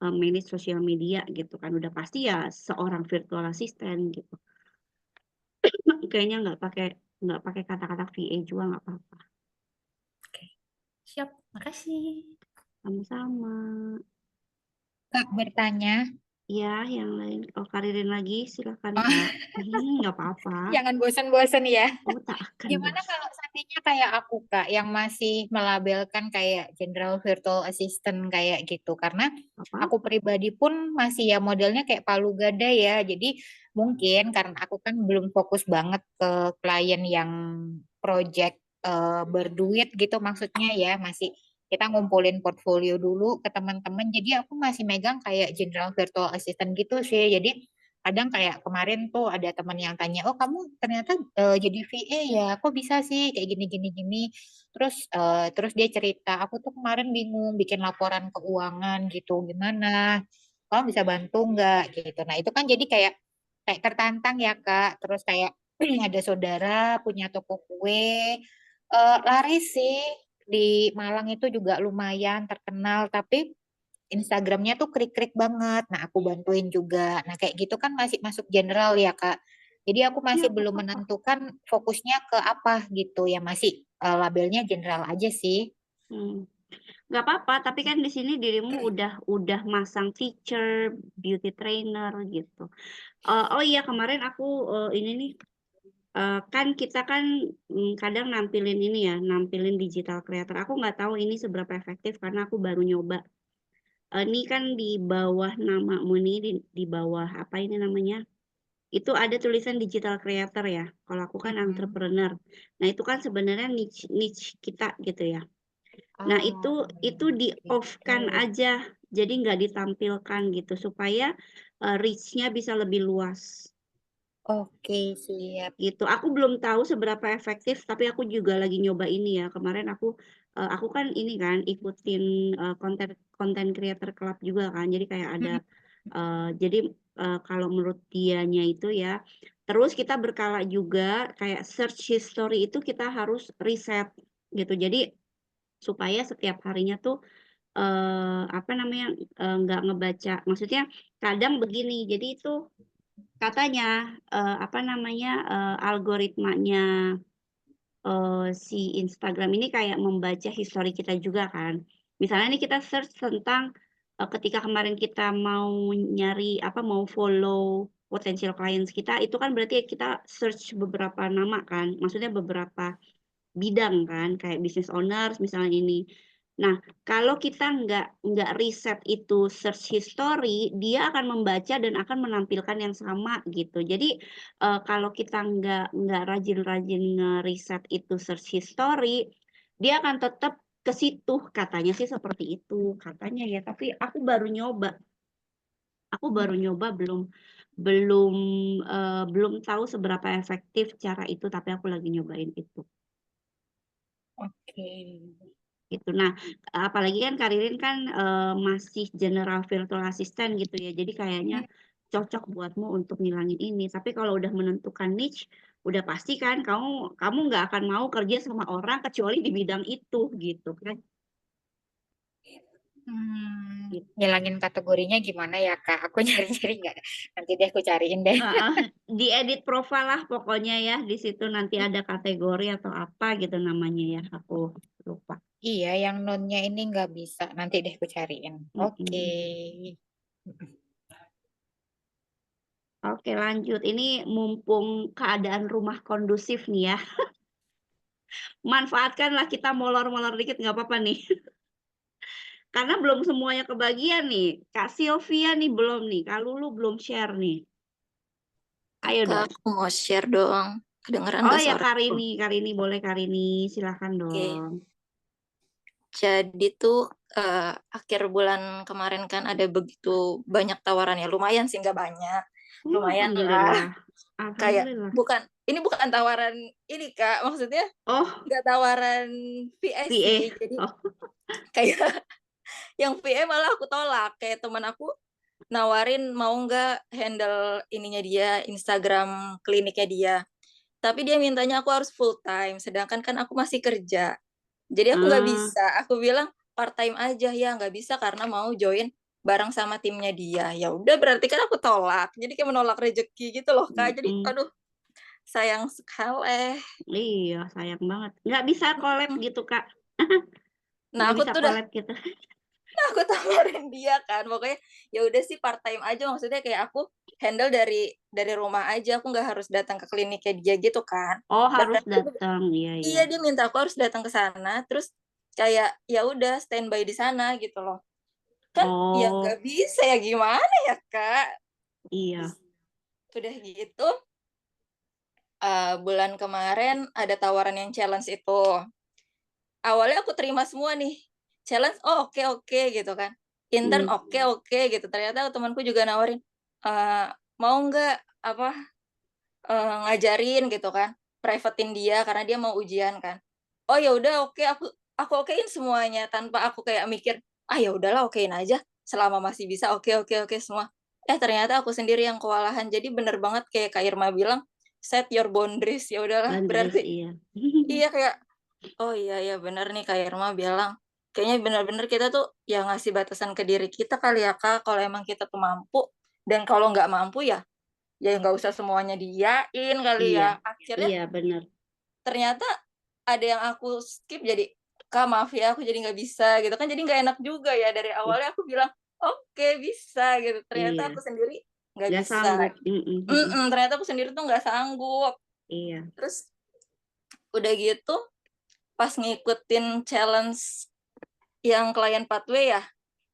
A: manage sosial media gitu kan, udah pasti ya seorang virtual assistant gitu. Kayaknya nggak pakai kata-kata VA juga nggak apa-apa.
E: Oke. Siap, makasih.
A: Sama-sama.
C: Kak bertanya,
A: Ya, yang lain. Oh, Karirin lagi, silakan
C: Oh.
A: Kak. Nggak apa-apa.
C: jangan bosan-bosan ya.
A: Oh, tak akan
C: Gimana
A: bosan.
C: kalau seandainya kayak aku Kak yang masih melabelkan kayak general virtual assistant kayak gitu, karena
A: Apa?
C: aku pribadi pun masih ya modelnya kayak palu gada ya. Jadi mungkin karena aku kan belum fokus banget ke klien yang project berduit gitu maksudnya ya, masih kita ngumpulin portfolio dulu ke teman-teman. Jadi aku masih megang kayak general virtual assistant gitu sih. Jadi kadang kayak kemarin tuh ada teman yang tanya, oh kamu ternyata jadi VA ya, kok bisa sih kayak gini gini gini. Terus dia cerita, aku tuh kemarin bingung bikin laporan keuangan gitu, gimana? Kamu bisa bantu nggak gitu. Nah itu kan jadi kayak kayak tertantang ya Kak. Terus kayak ada saudara punya toko kue, laris sih di Malang itu juga lumayan terkenal, tapi Instagramnya tuh krik-krik banget. Nah, aku bantuin juga. Nah, kayak gitu kan masih masuk general ya, Kak. Jadi aku
A: Ya,
C: masih
A: nggak
C: belum
A: apa-apa.
C: menentukan fokusnya ke apa gitu. Ya masih labelnya general aja sih.
A: Nggak apa-apa, tapi kan di sini dirimu udah masang teacher, beauty trainer gitu. Oh iya kemarin aku ini nih kan kita kan kadang nampilin ini ya, nampilin digital creator. Aku nggak tahu ini seberapa efektif karena aku baru nyoba. Ini kan di bawah namamu nih, di bawah apa ini namanya? Itu ada tulisan digital creator ya. Kalau aku kan entrepreneur. Nah itu kan sebenarnya niche kita gitu ya. Nah, itu di-off-kan
C: Gitu.
A: aja, jadi nggak ditampilkan gitu, supaya reach-nya bisa lebih luas,
C: Oke, siap.
A: gitu. Aku belum tahu seberapa efektif, tapi aku juga lagi nyoba ini ya. Kemarin aku kan ini kan ikutin konten creator club juga kan, jadi kayak ada, jadi kalau menurut dianya itu ya, terus kita berkala juga, kayak search history itu kita harus riset gitu. Jadi supaya setiap harinya tuh apa namanya, nggak ngebaca maksudnya kadang begini, jadi itu katanya, apa namanya, algoritmanya, si Instagram ini kayak membaca histori kita juga kan. Misalnya nih kita search tentang, ketika kemarin kita mau nyari apa, mau follow potential clients kita, itu kan berarti kita search beberapa nama kan, maksudnya beberapa bidang kan, kayak business owners misalnya ini. Nah, kalau kita nggak riset itu search history, dia akan membaca dan akan menampilkan yang sama gitu. Jadi kalau kita nggak rajin-rajin ngeriset itu search history, dia akan tetap ke situ katanya sih seperti itu katanya ya. Tapi aku baru nyoba belum belum belum tahu seberapa efektif cara itu, tapi aku lagi nyobain itu.
C: Oke.
A: Gitu. Nah, apalagi kan Karirin kan masih general virtual assistant gitu ya. Jadi kayaknya cocok buatmu untuk ngilangin ini. Tapi kalau udah menentukan niche, udah pasti kan kamu nggak akan mau kerja sama orang kecuali di bidang itu gitu kan. Gitu.
C: Ngilangin kategorinya gimana ya, Kak? Aku nyari-nyari nggak? Nanti deh aku cariin deh.
A: Di edit profile lah pokoknya ya. Di situ nanti ada kategori atau apa gitu namanya ya. Aku lupa.
C: Iya, yang nonnya ini nggak bisa. Nanti deh aku cariin. Oke.
A: Oke lanjut. Ini mumpung keadaan rumah kondusif nih ya. Manfaatkanlah, kita molor-molor dikit nggak apa-apa nih. Karena belum semuanya kebagian nih. Kak Sylvia nih belum nih. Kak Lulu belum share nih. Ayo dong.
F: Kak, aku mau share dong. Kedengeran
A: Oh
F: gak
A: ya
F: suara?
A: Karini boleh Karini. Silakan
F: Oke.
A: dong.
F: Jadi tuh akhir bulan kemarin kan ada begitu banyak tawaran ya. Lumayan sih, nggak banyak. Lumayan lah.
A: Alhamdulillah.
F: Kayak
A: Alhamdulillah.
F: ini bukan tawaran ini Kak. Maksudnya
A: Oh,
F: nggak tawaran VA
A: PA.
F: sih. Jadi
A: Oh,
F: kayak yang VA malah aku tolak. Kayak teman aku nawarin mau nggak handle ininya dia, Instagram kliniknya dia. Tapi dia mintanya aku harus full time, sedangkan kan aku masih kerja. Jadi aku nggak bisa. Aku bilang part time aja ya, nggak bisa karena mau join bareng sama timnya dia. Ya udah berarti kan aku tolak. Jadi kayak menolak rezeki gitu loh Kak. Jadi aduh sayang sekali.
A: Iya, sayang banget. Nggak bisa collab gitu Kak.
F: Nah
A: Nggak
F: aku
A: bisa
F: tuh udah
A: collab gitu.
F: aku tawarin dia kan. Pokoknya ya udah sih part time aja, maksudnya kayak aku handle dari rumah aja. Aku nggak harus datang ke kliniknya dia gitu kan.
A: Oh,
F: Dan
A: harus datang. Iya, iya.
F: iya, dia minta aku harus datang ke sana, terus kayak ya udah standby di sana gitu loh. Kan ya
A: Oh,
F: nggak bisa ya, gimana ya Kak.
A: iya.
F: Udah gitu bulan kemarin ada tawaran yang challenge itu. Awalnya aku terima semua nih. Challenge oke gitu kan. Intern oke gitu. Ternyata temanku juga nawarin mau nggak apa ngajarin gitu kan. Privatein dia karena dia mau ujian kan. Oh ya udah oke, aku okein semuanya tanpa aku kayak mikir, ya udahlah okein aja selama masih bisa. Oke semua. Ternyata aku sendiri yang kewalahan. Jadi bener banget kayak Kak Irma bilang, set your boundaries. Ya udahlah,
A: Boundaries,
F: berarti
A: iya.
F: iya kayak oh iya bener nih Kak Irma bilang. Kayaknya bener-bener kita tuh ya ngasih batasan ke diri kita kali ya Kak, kalau emang kita tuh mampu. Dan kalau nggak mampu ya nggak usah semuanya diiyain kali
A: Iya.
F: ya. Akhirnya
A: Iya, benar.
F: ternyata ada yang aku skip, jadi Kak maaf ya aku jadi nggak bisa gitu kan, jadi nggak enak juga ya. Dari awalnya aku bilang oke bisa gitu, ternyata
A: Iya.
F: aku sendiri nggak
A: Nggak
F: bisa.
A: sanggup.
F: Ternyata aku sendiri tuh nggak sanggup.
A: Iya.
F: Terus udah gitu pas ngikutin challenge yang klien pathway ya,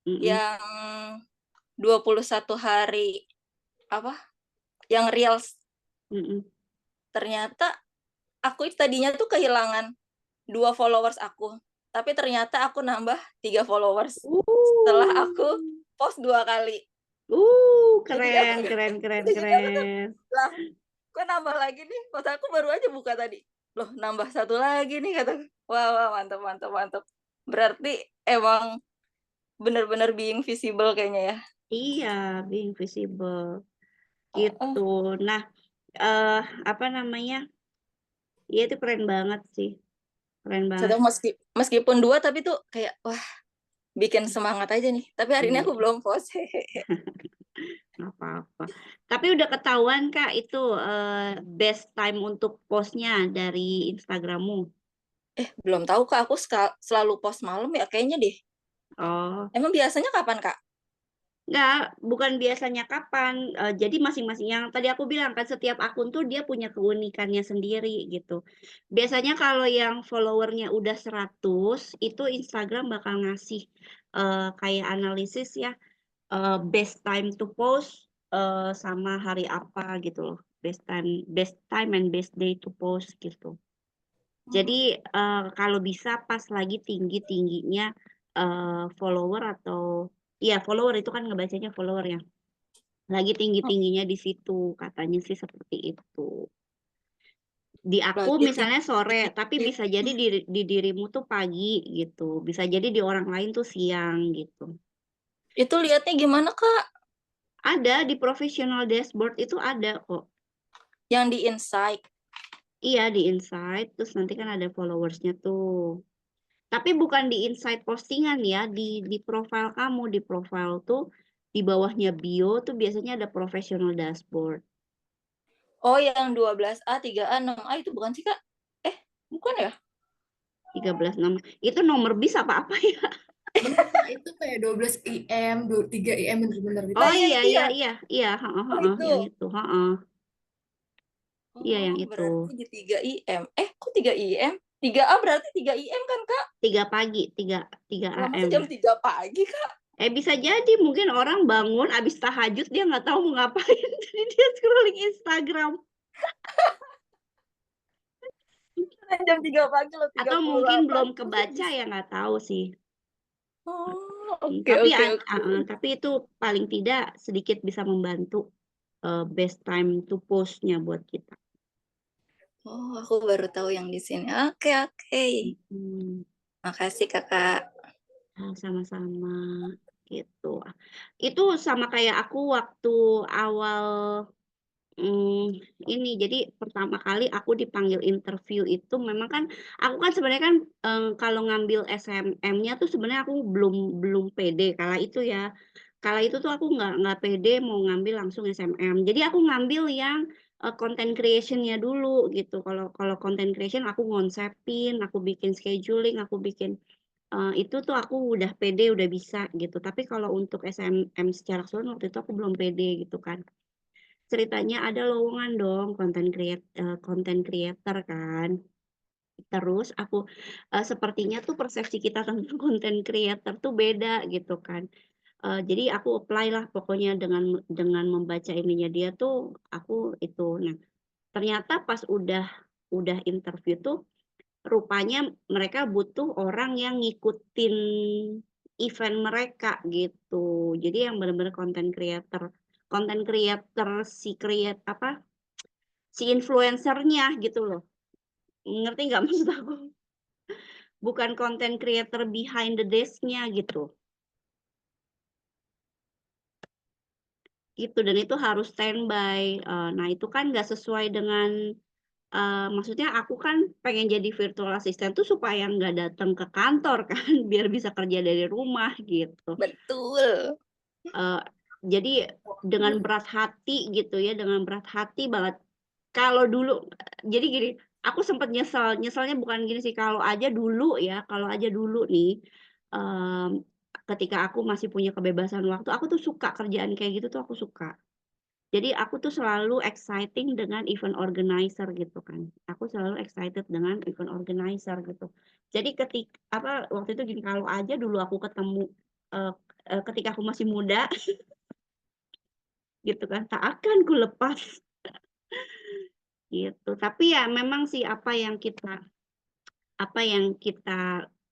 F: yang 21 hari apa yang reels, ternyata aku tadinya tuh kehilangan 2 followers aku, tapi ternyata aku nambah 3 followers setelah aku post 2 kali.
A: Keren.
F: Lah, kok nambah lagi nih? Pas aku baru aja buka tadi. Loh, nambah 1 lagi nih kata. Wah, mantap. Berarti emang benar-benar being visible kayaknya ya.
A: Iya, being visible. Gitu. Nah, apa namanya? Iya itu keren banget sih. Keren banget.
F: Meskipun 2 tapi tuh kayak wah, bikin semangat aja nih. Tapi hari ini aku belum post.
A: Nggak apa-apa. Tapi udah ketahuan Kak itu best time untuk postnya dari Instagrammu?
F: Belum tahu Kak, aku selalu post malam ya kayaknya deh.
A: Oh.
F: Emang biasanya kapan Kak?
A: Enggak, bukan biasanya kapan. Jadi masing-masing yang tadi aku bilang kan setiap akun tuh dia punya keunikannya sendiri gitu. Biasanya kalau yang followernya udah 100 itu Instagram bakal ngasih kayak analisis ya, best time to post sama hari apa gitu loh. Best time and best day to post gitu. Jadi kalau bisa pas lagi tinggi-tingginya follower atau iya follower itu kan ngebacanya follower ya. Lagi tinggi-tingginya di situ katanya sih seperti itu. Di aku misalnya sore, tapi bisa jadi di dirimu tuh pagi gitu. Bisa jadi di orang lain tuh siang gitu.
F: Itu lihatnya gimana Kak?
A: Ada di professional dashboard itu ada kok.
F: Yang di insight.
A: Iya di insight, terus nanti kan ada followersnya tuh. Tapi bukan di insight postingan ya, di profile kamu, di profile tuh di bawahnya bio tuh biasanya ada professional dashboard.
F: Oh, yang 12A, 3A, 6A itu bukan sih Kak? Bukan ya?
A: 13 itu nomor bis apa ya?
G: Itu kayak 12 IM, 3 IM bener-bener gitu.
A: Oh iya, yang itu, Iya yang itu.
F: Berarti di 3 IM. Kok 3 IM? 3A berarti 3 IM kan, Kak?
A: 3 pagi, 3
F: Lah, masa
A: AM.
F: jam 3 pagi, Kak?
A: Bisa jadi mungkin orang bangun abis tahajud dia nggak tahu mau ngapain, jadi dia scrolling Instagram.
F: Jam 3 pagi loh,
A: Atau mungkin
F: 38.
A: belum
F: Masa
A: kebaca
F: bisa?
A: ya nggak tahu sih.
F: Oh, oke,
A: Tapi
F: oke, oke.
A: tapi itu paling tidak sedikit bisa membantu best time to post-nya buat kita.
F: Oh, aku baru tahu yang di sini. Oke, oke. Makasih, Kakak.
A: Sama-sama gitu. Itu sama kayak aku waktu awal ini. Jadi pertama kali aku dipanggil interview itu memang kan aku kan sebenarnya kan kalau ngambil SMM-nya tuh sebenarnya aku belum pede kala itu ya. Kala itu tuh aku nggak pede mau ngambil langsung SMM. Jadi aku ngambil yang content creation-nya dulu gitu. Kalau content creation aku ngonsepin, aku bikin scheduling, aku bikin itu tuh aku udah pede, udah bisa gitu. Tapi kalau untuk SMM secara keseluruhan waktu itu aku belum pede gitu kan. Ceritanya ada lowongan dong content creator kan. Terus aku sepertinya tuh persepsi kita tentang content creator tuh beda gitu kan. Jadi aku apply lah pokoknya dengan membaca ininya dia tuh aku itu. Nah, ternyata pas udah interview tuh rupanya mereka butuh orang yang ngikutin event mereka gitu. Jadi yang benar-benar content creator si influencernya gitu loh. Ngerti nggak maksud aku? Bukan content creator behind the desk-nya gitu. Gitu, dan itu harus standby. Nah itu kan nggak sesuai dengan maksudnya aku kan pengen jadi virtual assistant tuh supaya nggak datang ke kantor kan, biar bisa kerja dari rumah gitu.
F: Betul.
A: Jadi dengan berat hati gitu ya, dengan berat hati banget. Kalau dulu, jadi gini, aku sempat nyeselnya bukan gini sih, kalau aja dulu nih, ketika aku masih punya kebebasan waktu, aku tuh suka kerjaan kayak gitu tuh aku suka. Jadi aku tuh selalu exciting dengan event organizer gitu kan. Aku selalu excited dengan event organizer gitu. Jadi waktu itu gini, kalau aja dulu aku ketemu ketika aku masih muda gitu kan, tak akan ku lepas gitu. Tapi ya memang sih apa yang kita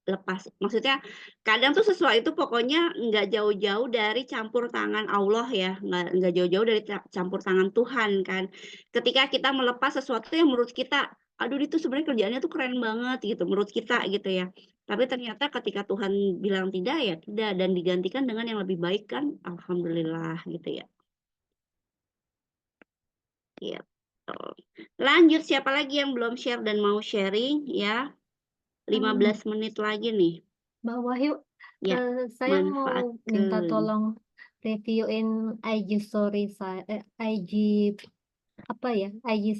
A: lepas, maksudnya kadang tuh sesuatu itu pokoknya nggak jauh-jauh dari campur tangan Allah ya, nggak jauh-jauh dari campur tangan Tuhan kan. Ketika kita melepas sesuatu yang menurut kita, aduh itu sebenarnya kerjaannya tuh keren banget gitu menurut kita gitu ya. Tapi ternyata ketika Tuhan bilang tidak ya tidak, dan digantikan dengan yang lebih baik kan, alhamdulillah gitu ya. Gitu. Lanjut, siapa lagi yang belum share dan mau sharing ya? 15 menit lagi nih.
D: Mbak Wahyu,
A: Ya,
D: saya mau minta
A: manfaatkan.
D: tolong reviewin IG story saya, IG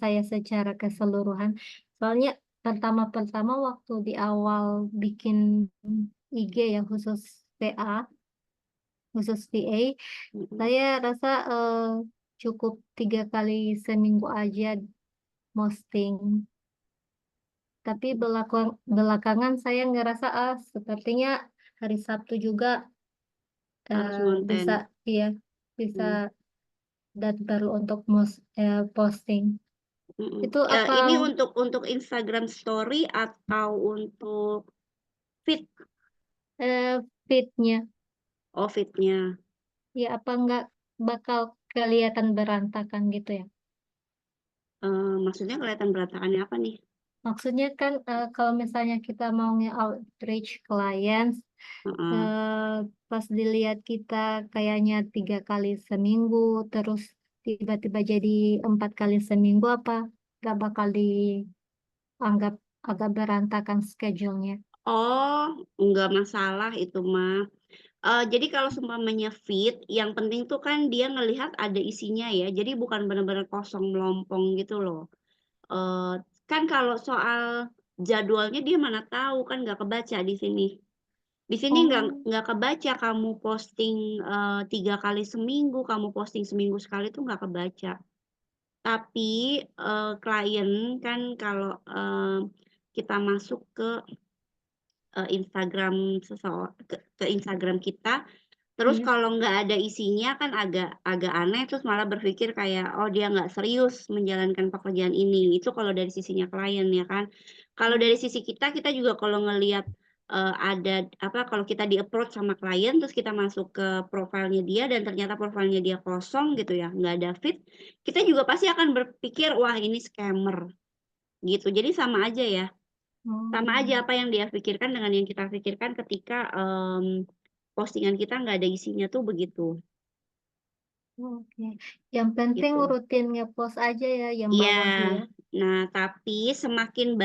D: saya secara keseluruhan. Soalnya pertama-pertama waktu di awal bikin IG ya khusus VA, khusus VA, saya rasa cukup 3 kali seminggu aja posting. Tapi belakangan saya ngerasa sepertinya hari Sabtu juga
A: Harus konten.
D: bisa dan baru untuk posting. Itu apa
A: Ini untuk Instagram story atau untuk feed?
D: feed-nya?
A: Oh, feed-nya.
D: Ya, apa nggak bakal kelihatan berantakan gitu ya?
A: Maksudnya kelihatan berantakannya apa nih?
D: Maksudnya kan kalau misalnya kita mau nge-outreach clients, pas dilihat kita kayaknya 3 kali seminggu, terus tiba-tiba jadi 4 kali seminggu, apa nggak bakal dianggap agak berantakan schedule-nya?
A: Oh, nggak masalah itu mah. Jadi kalau seumpamanya feed, yang penting tuh kan dia ngelihat ada isinya ya. Jadi bukan benar-benar kosong melompong gitu loh. Kan kalau soal jadwalnya dia mana tahu, kan nggak kebaca di sini. Di sini nggak kebaca kamu posting 3 kali seminggu, kamu posting seminggu sekali tuh nggak kebaca. Tapi klien kan kalau kita masuk ke Instagram ke Instagram kita. Terus kalau nggak ada isinya kan agak aneh, terus malah berpikir kayak oh dia nggak serius menjalankan pekerjaan ini. Itu kalau dari sisinya klien ya kan. Kalau dari sisi kita juga kalau ngelihat ada apa kalau kita di approach sama klien terus kita masuk ke profilnya dia dan ternyata profilnya dia kosong gitu ya, nggak ada fit, kita juga pasti akan berpikir wah ini scammer gitu. Jadi sama aja ya. Sama aja apa yang dia pikirkan dengan yang kita pikirkan ketika postingan kita nggak ada isinya tuh begitu.
D: Oke, yang penting
A: Gitu.
D: rutin ngepost aja ya yang
A: Iya.
D: bawah ya.
A: Nah, tapi semakin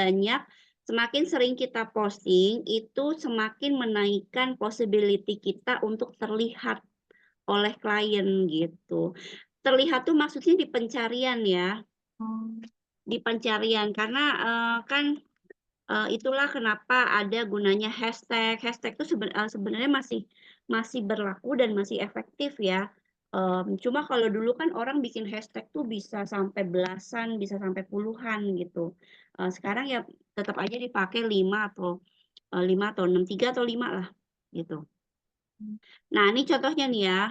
A: sering kita posting itu semakin menaikkan possibility kita untuk terlihat oleh klien gitu. Terlihat tuh maksudnya di pencarian ya. Di pencarian karena kan itulah kenapa ada gunanya hashtag. Hashtag itu sebenarnya masih berlaku dan masih efektif ya. Cuma kalau dulu kan orang bikin hashtag tuh bisa sampai belasan, bisa sampai puluhan gitu. Sekarang ya tetap aja dipakai 5 atau 6, 3 atau 5 lah gitu. Nah, ini contohnya nih ya.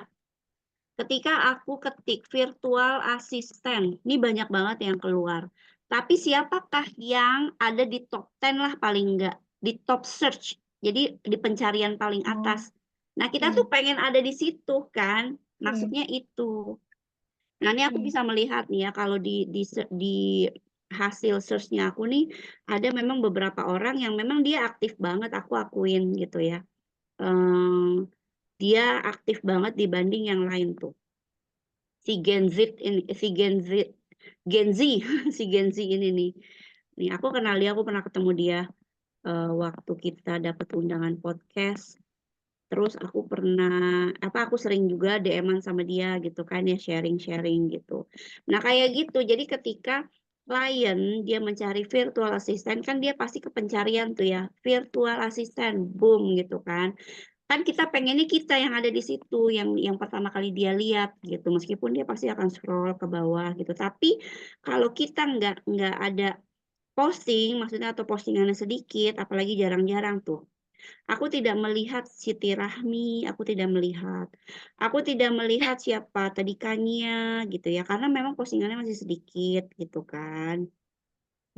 A: Ketika aku ketik virtual assistant, ini banyak banget yang keluar. Tapi siapakah yang ada di top 10 lah paling enggak, di top search. Jadi di pencarian paling atas. Nah, kita tuh pengen ada di situ kan. Maksudnya itu. Nah, ini aku bisa melihat nih ya kalau di hasil search-nya aku nih ada memang beberapa orang yang memang dia aktif banget, aku akuin gitu ya. Dia aktif banget dibanding yang lain tuh. Si Gen Z ini, si Gen Z ini nih. Nih aku kenal dia, aku pernah ketemu dia waktu kita dapat undangan podcast. Terus aku sering juga DM-an sama dia gitu kan ya, sharing-sharing gitu. Nah, kayak gitu. Jadi ketika klien dia mencari virtual assistant kan dia pasti ke pencarian tuh ya, virtual assistant, boom gitu kan. Kan kita pengennya kita yang ada di situ, yang pertama kali dia lihat gitu, meskipun dia pasti akan scroll ke bawah gitu. Tapi kalau kita nggak ada posting, maksudnya atau postingannya sedikit, apalagi jarang-jarang tuh. Aku tidak melihat Siti Rahmi, aku tidak melihat siapa tadikannya gitu ya, karena memang postingannya masih sedikit gitu kan.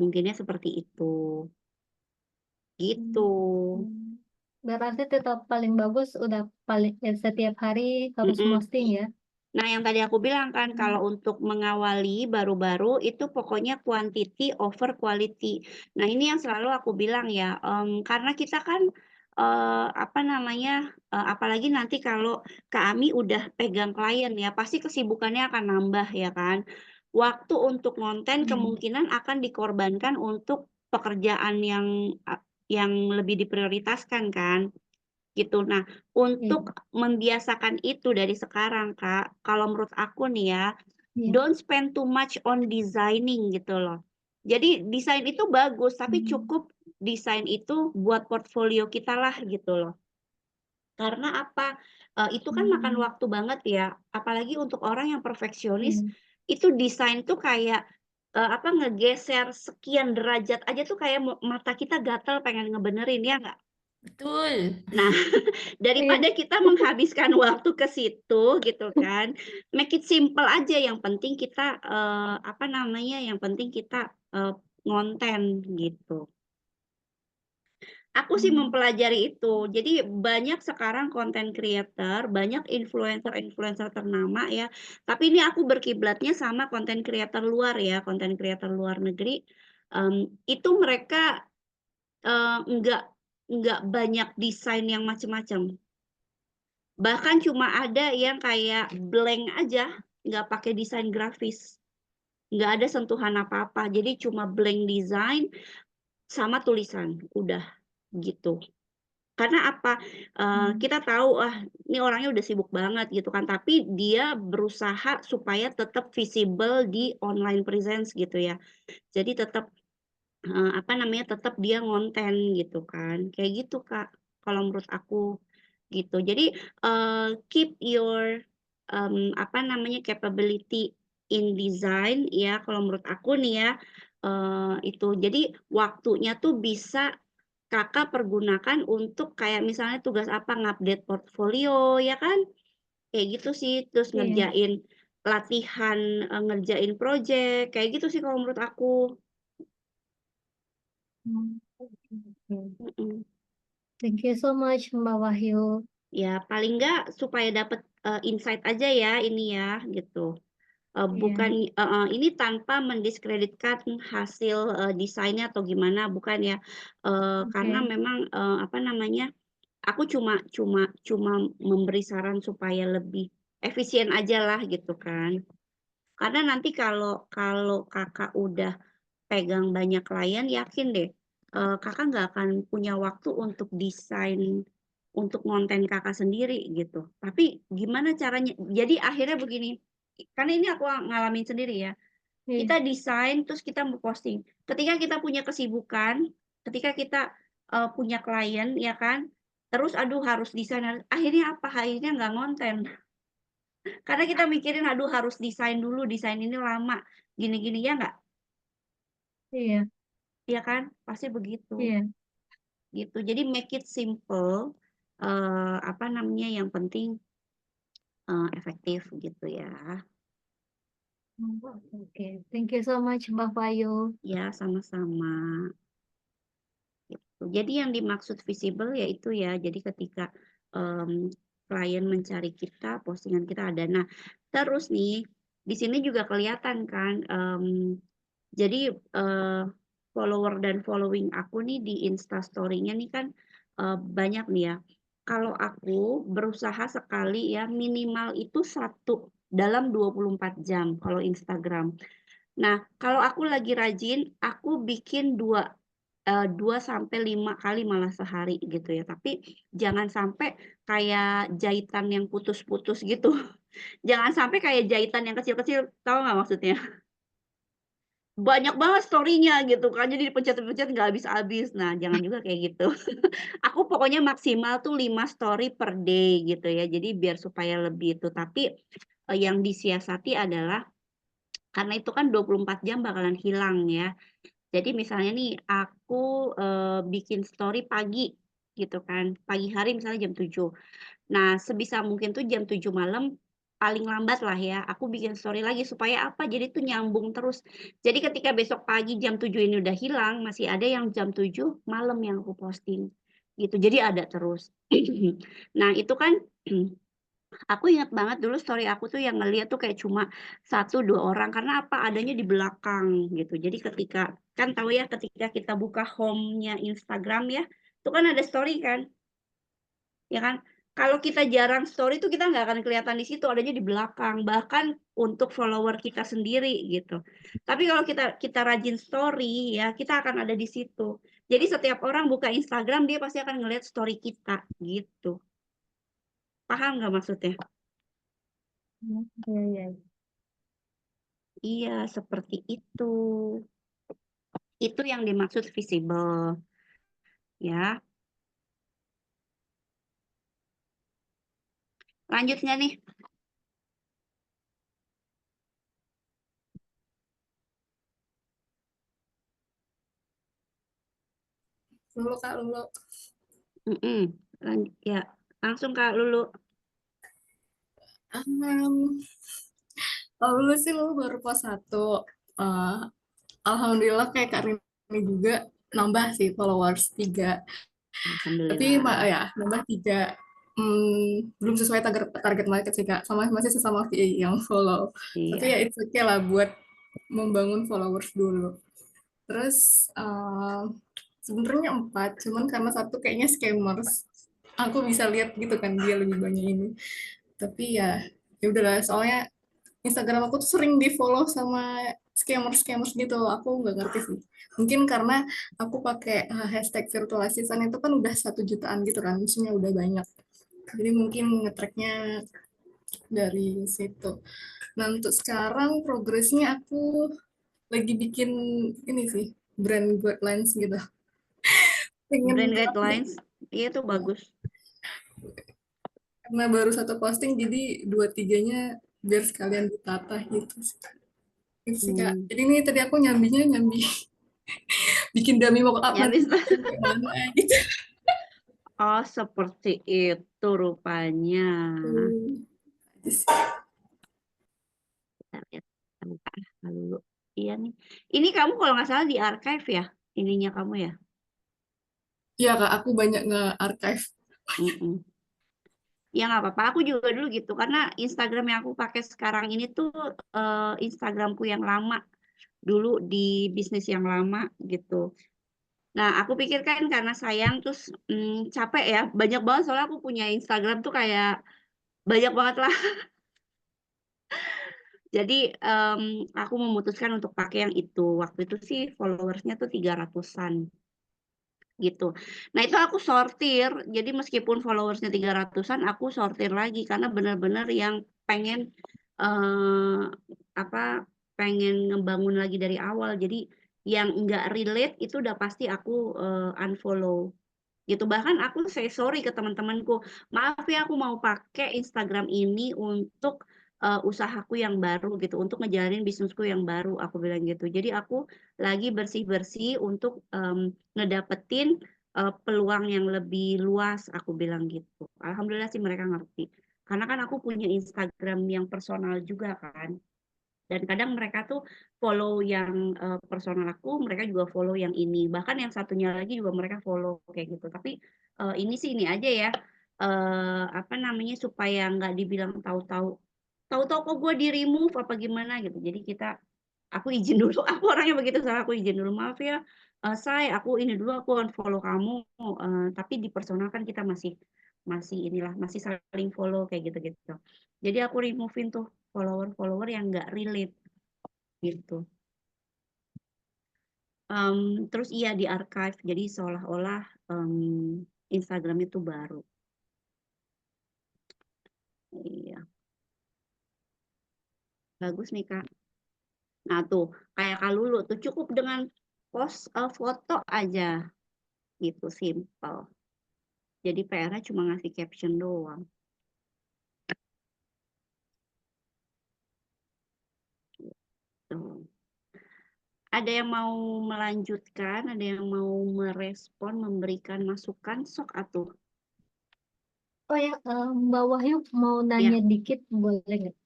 A: Mungkinnya seperti itu. Gitu.
D: Berarti tetap paling bagus udah setiap hari harus posting ya.
A: Nah, yang tadi aku bilang kan, kalau untuk mengawali baru-baru itu pokoknya quantity over quality. Nah, ini yang selalu aku bilang ya, karena kita kan apalagi nanti kalau Kak Ami udah pegang klien ya, pasti kesibukannya akan nambah ya kan. Waktu untuk konten kemungkinan akan dikorbankan untuk pekerjaan yang lebih diprioritaskan kan. Gitu. Nah, untuk membiasakan itu dari sekarang, Kak, kalau menurut aku nih ya, don't spend too much on designing gitu loh. Jadi desain itu bagus, tapi cukup desain itu buat portfolio kita lah gitu loh. Karena apa? Itu kan makan waktu banget ya, apalagi untuk orang yang perfeksionis, itu desain tuh kayak ngegeser sekian derajat aja tuh kayak mata kita gatel pengen ngebenerin ya nggak?
E: Betul.
A: Nah, daripada kita menghabiskan waktu ke situ gitu kan, make it simple aja. Yang penting kita ngonten gitu. Aku sih mempelajari itu. Jadi banyak sekarang content creator, banyak influencer ternama ya. Tapi ini aku berkiblatnya sama content creator luar ya, content creator luar negeri. Itu mereka nggak banyak desain yang macam-macam. Bahkan cuma ada yang kayak blank aja, nggak pakai desain grafis. Nggak ada sentuhan apa-apa. Jadi cuma blank design sama tulisan. Udah gitu. Karena apa? Kita tahu ini orangnya udah sibuk banget gitu kan. Tapi dia berusaha supaya tetap visible di online presence gitu ya. Jadi tetap tetap dia ngonten gitu kan. Kayak gitu, Kak. Kalau menurut aku gitu. Jadi keep your capability in design ya. Kalau menurut aku nih ya, itu. Jadi waktunya tuh bisa Kakak pergunakan untuk kayak misalnya tugas apa, ngupdate portfolio, ya kan? Kayak gitu sih, terus
D: Iya.
A: ngerjain latihan, ngerjain project, kayak gitu sih kalau menurut aku.
D: Oke.
A: Mm-mm.
D: Thank you so much Mbak Wahyu.
A: Ya paling nggak supaya dapat insight aja ya ini ya, gitu.
D: Iya.
A: Bukan ini tanpa mendiskreditkan hasil desainnya atau gimana, bukan ya. Karena
D: Oke.
A: memang apa namanya, aku cuma memberi saran supaya lebih efisien aja lah gitu kan. Karena nanti kalau Kakak udah pegang banyak klien, yakin deh Kakak nggak akan punya waktu untuk desain untuk konten Kakak sendiri gitu. Tapi gimana caranya? Jadi akhirnya begini, karena ini aku ngalamin sendiri ya.
D: Iya.
A: Kita desain terus kita mau posting. Ketika kita punya kesibukan, ketika kita punya klien ya kan, terus aduh harus desain, akhirnya apa? Akhirnya nggak ngonten. Karena kita mikirin aduh harus desain dulu, desain ini lama, gini-gini ya nggak?
D: Iya.
A: Iya kan? Pasti begitu.
D: Iya.
A: Gitu. Jadi make it simple, apa namanya, yang penting efektif gitu ya.
D: Oke. Thank you so much Mbak Wahyu.
A: Ya, sama-sama. Gitu. Jadi yang dimaksud visible yaitu ya, jadi ketika klien mencari kita, postingan kita ada. Nah, terus nih, di sini juga kelihatan kan, jadi follower dan following aku nih di Instastory-nya nih kan banyak nih ya. Kalau aku berusaha sekali ya minimal itu 1 dalam 24 jam kalau Instagram. Nah, kalau aku lagi rajin, aku bikin 2 sampai 5 kali malah sehari gitu ya. Tapi jangan sampai kayak jahitan yang putus-putus gitu. Jangan sampai kayak jahitan yang kecil-kecil, tahu nggak maksudnya? Banyak banget story-nya gitu kan, jadi dipencet-pencet nggak habis-habis. Nah, jangan juga kayak gitu. Aku pokoknya maksimal tuh 5 story per day gitu ya, jadi biar supaya lebih itu. Tapi yang disiasati adalah karena itu kan 24 jam bakalan hilang ya. Jadi misalnya nih aku bikin story pagi gitu kan, pagi hari misalnya jam 7. Nah, sebisa mungkin tuh jam 7 malam paling lambat lah ya, aku bikin story lagi supaya apa, jadi tuh nyambung terus. Jadi ketika besok pagi jam 7 ini udah hilang, masih ada yang jam 7 malam yang aku posting, gitu. Jadi ada terus. Nah, itu kan aku ingat banget dulu story aku tuh yang ngeliat tuh kayak cuma 1-2 orang, karena apa, adanya di belakang gitu. Jadi ketika kan tahu ya ketika kita buka home-nya Instagram ya, itu kan ada story kan? Ya kan? Kalau kita jarang story itu kita nggak akan kelihatan di situ, adanya di belakang, bahkan untuk follower kita sendiri gitu. Tapi kalau kita rajin story ya, kita akan ada di situ. Jadi setiap orang buka Instagram dia pasti akan ngelihat story kita gitu. Paham nggak maksudnya?
D: Iya, iya.
A: Iya, seperti itu. Itu yang dimaksud visible. Ya. Lanjut nggak nih?
G: Lulu Kak Lulu.
A: Ya, langsung Kak Lulu.
G: Kalau Lulu sih Lulu baru post 1. Alhamdulillah kayak Kak Rini juga nambah sih followers 3. Tapi
A: Alhamdulillah.
G: ya nambah 3. Belum sesuai target market sih Kak. Masih sesama VA yang follow. Tapi ya
A: Iya.
G: it's okay lah buat membangun followers dulu. Terus sebenarnya 4, cuman karena 1 kayaknya scammers. Aku bisa lihat gitu kan dia lebih banyak ini. Tapi ya udahlah, soalnya Instagram aku tuh sering di-follow sama scammers gitu. Aku nggak ngerti sih. Mungkin karena aku pakai hashtag virtual assistant itu kan udah 1 jutaan gitu kan, maksudnya udah banyak. Jadi mungkin nge-tracknya dari situ. Nah, untuk sekarang progresnya aku lagi bikin ini sih, brand guidelines gitu.
A: Brand
G: Pengen
A: guidelines, iya tuh bagus.
G: karena baru 1 posting, jadi 2-3-nya biar sekalian ditata gitu sih. Gitu sih Kak. Jadi ini tadi aku nyambi bikin dummy mock up nanti
A: Nyambi.
G: sampai mana gitu.
A: Oh, seperti itu rupanya.
G: Gitu sih.
A: Kita lihat bentar dulu. Iya nih. Ini kamu kalau nggak salah di archive ya, ininya kamu ya.
G: Iya Kak, aku banyak nge-archive.
A: Mm-mm. Ya nggak apa-apa. Aku juga dulu gitu karena Instagram yang aku pakai sekarang ini tuh Instagramku yang lama. Dulu di bisnis yang lama gitu. Nah, aku pikir kan karena sayang terus capek ya. Banyak banget soalnya aku punya Instagram tuh kayak banyak banget lah. Jadi aku memutuskan untuk pakai yang itu. Waktu itu sih followersnya tuh 300-an gitu. Nah, itu aku sortir. Jadi meskipun followersnya 300-an, aku sortir lagi karena benar-benar yang pengen apa pengen ngebangun lagi dari awal. Jadi yang enggak relate itu udah pasti aku unfollow. Gitu. Bahkan aku say sorry ke teman-temanku, maaf ya aku mau pakai Instagram ini untuk usahaku yang baru gitu, untuk ngejalanin bisnisku yang baru, aku bilang gitu. Jadi aku lagi bersih-bersih untuk ngedapetin peluang yang lebih luas, aku bilang gitu. Alhamdulillah sih mereka ngerti. Karena kan aku punya Instagram yang personal juga kan. Dan kadang mereka tuh follow yang personal aku, mereka juga follow yang ini. Bahkan yang satunya lagi juga mereka follow kayak gitu. Tapi ini sih ini aja ya, apa namanya supaya nggak dibilang tahu-tahu, tahu-tahu kok gue di remove apa gimana gitu. Jadi aku izin dulu, aku orangnya begitu, salah aku izin dulu, maaf ya, aku ini dulu aku unfollow kamu, tapi di personal kan kita masih inilah masih saling follow kayak gitu-gitu. Jadi aku removein tuh follower-follower yang nggak relate gitu. Terus iya di archive, jadi seolah-olah Instagram itu baru. Iya, bagus nih Kak. Nah tuh kayak Kak Lulu tuh cukup dengan post foto aja gitu, simple. Jadi PR-nya cuma ngasih caption doang. Tuh. Ada yang mau melanjutkan, ada yang mau merespon, memberikan masukan, sok atuh.
D: Oh ya, bawahnya mau nanya dikit boleh nggak?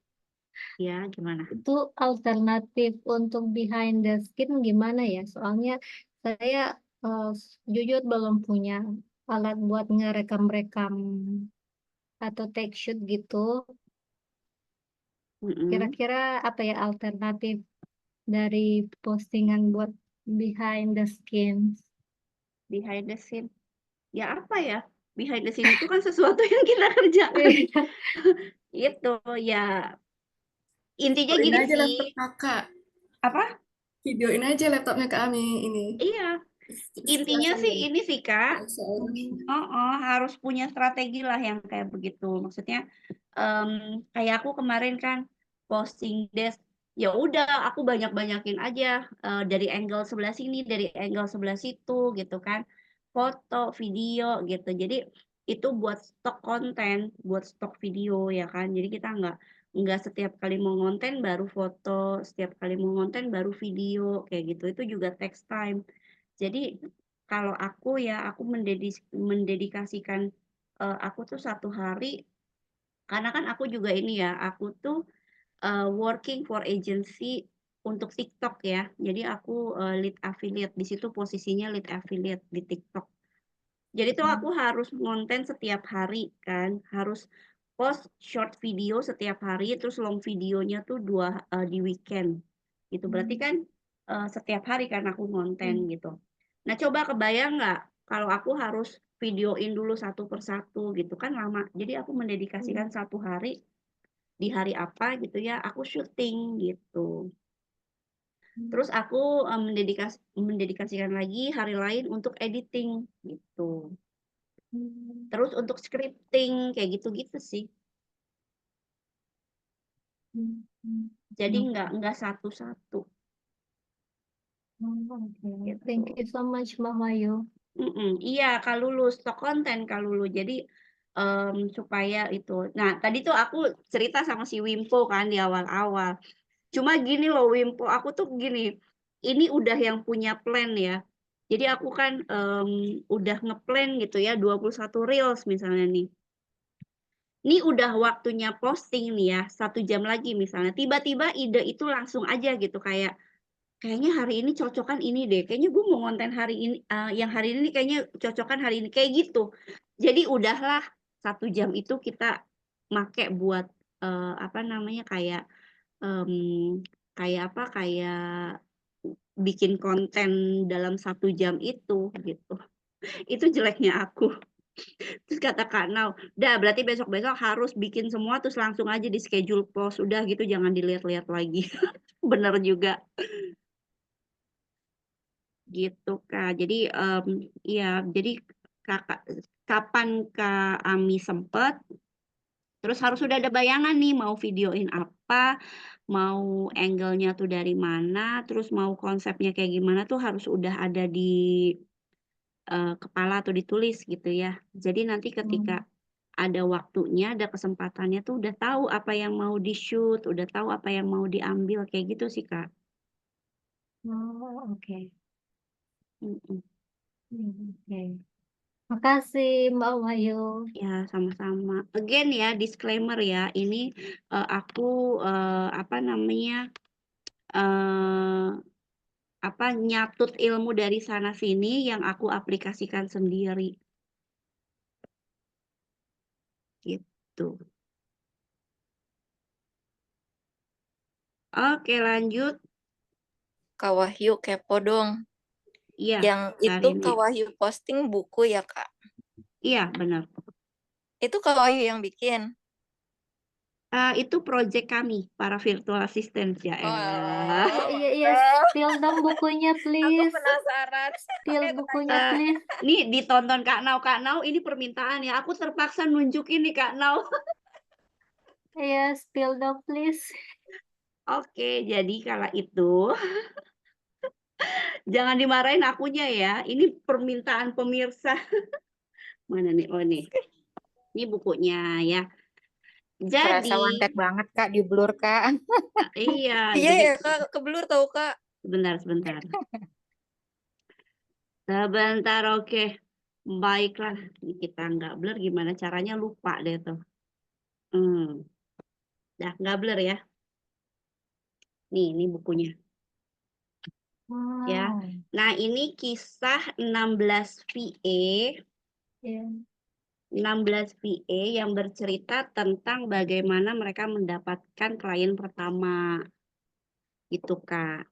A: Ya, gimana?
D: Itu alternatif untuk behind the skin gimana ya? Soalnya saya jujur belum punya alat buat ngerekam-rekam atau take shoot gitu. Kira-kira apa ya alternatif dari postingan buat behind the skin?
A: Behind the scene. Ya apa ya? Behind the scene itu kan sesuatu yang kita kerjakan. Itu ya intinya
G: Videoin
A: gini
G: aja
A: sih.
G: laptop kakak.
A: Apa?
G: Videoin aja laptopnya ke Ami ini.
A: Iya. Intinya sih ini sih Kak. Harus punya strategi lah yang kayak begitu. Maksudnya kayak aku kemarin kan posting desk, ya udah aku banyak-banyakin aja dari angle sebelah sini, dari angle sebelah situ gitu kan. Foto, video gitu. Jadi itu buat stok konten, buat stok video ya kan. Jadi kita nggak setiap kali mau ngonten baru foto, setiap kali mau ngonten baru video kayak gitu. Itu juga takes time. Jadi kalau aku ya aku mendedikasikan aku tuh satu hari, karena kan aku juga ini ya, aku tuh working for agency untuk TikTok ya. Jadi aku lead affiliate, di situ posisinya lead affiliate di TikTok. Jadi tuh aku harus ngonten setiap hari kan, harus post short video setiap hari, terus long videonya tuh di weekend. Gitu. Berarti kan setiap hari kan aku ngonten gitu. Nah, coba kebayang nggak kalau aku harus videoin dulu satu persatu gitu kan lama. Jadi aku mendedikasikan satu hari, di hari apa gitu ya, aku syuting gitu. Terus aku mendedikasikan lagi hari lain untuk editing gitu. Terus untuk scripting kayak gitu-gitu sih. Jadi nggak satu-satu.
D: Okay. Thank you so much Mbak Mayu.
A: Iya, Kak Lulu, stok konten Kak Lulu. Jadi supaya itu. Nah, tadi tuh aku cerita sama si Wimpo kan di awal-awal. Cuma gini loh Wimpo, aku tuh gini, ini udah yang punya plan ya. Jadi aku kan udah ngeplan gitu ya 21 reels misalnya nih. Ini udah waktunya posting nih ya, 1 jam lagi misalnya. Tiba-tiba ide itu langsung aja gitu kayaknya hari ini cocokan ini deh. Kayaknya gue mau konten hari ini yang hari ini kayaknya cocokan hari ini kayak gitu. Jadi udahlah 1 jam itu kita make buat apa namanya kayak bikin konten dalam 1 jam itu gitu. Itu jeleknya aku. Terus kata Kak Nau, "Dah berarti besok-besok harus bikin semua terus langsung aja di schedule post. Udah gitu jangan dilihat-lihat lagi." Bener juga. Gitu Kak. Jadi iya, jadi kapan Kak Ami sempet, terus harus sudah ada bayangan nih mau videoin apa, mau angle-nya tuh dari mana, terus mau konsepnya kayak gimana tuh harus udah ada di kepala atau ditulis gitu ya. Jadi nanti ketika ada waktunya, ada kesempatannya tuh udah tahu apa yang mau di-shoot, udah tahu apa yang mau diambil, kayak gitu sih Kak.
D: Oh, oke.
A: Mhm.
D: Oke. Makasih Mbak Wahyu.
A: Ya, sama-sama. Again ya, disclaimer ya, ini aku apa namanya nyatut ilmu dari sana sini yang aku aplikasikan sendiri. Gitu. Oke, lanjut.
F: Kak Wahyu kepo dong.
A: Iya,
F: Yang itu
A: Karini.
F: Kak Wahyu posting buku ya Kak?
A: Iya, benar.
F: Itu Kak Wahyu yang bikin?
A: Itu project kami, para virtual assistant ya elah.
D: Iya, spill dong bukunya
F: Aku
D: please.
F: penasaran.
D: Spill bukunya please.
A: Nih ditonton Kak Nau, ini permintaan ya. Aku terpaksa nunjukin nih Kak Nau.
D: Iya, spill dong please.
A: Oke, jadi kala itu jangan dimarahin akunya ya. Ini permintaan pemirsa. Mana nih? Oh nih. Ini bukunya ya.
C: Kerasa
A: Jadi
C: wantek banget Kak, di blur Kak.
A: iya,
F: Iya
A: jadi
F: ya Kak, keblur tahu Kak.
A: sebentar. Sebentar, oke. Baiklah, ini kita nggak blur gimana caranya lupa deh tuh. Dah nggak blur ya. Nih, ini bukunya. Ya.
D: Wow.
A: Nah, ini kisah 16 VA.
D: Iya.
A: 16 VA yang bercerita tentang bagaimana mereka mendapatkan klien pertama. Gitu, Kak.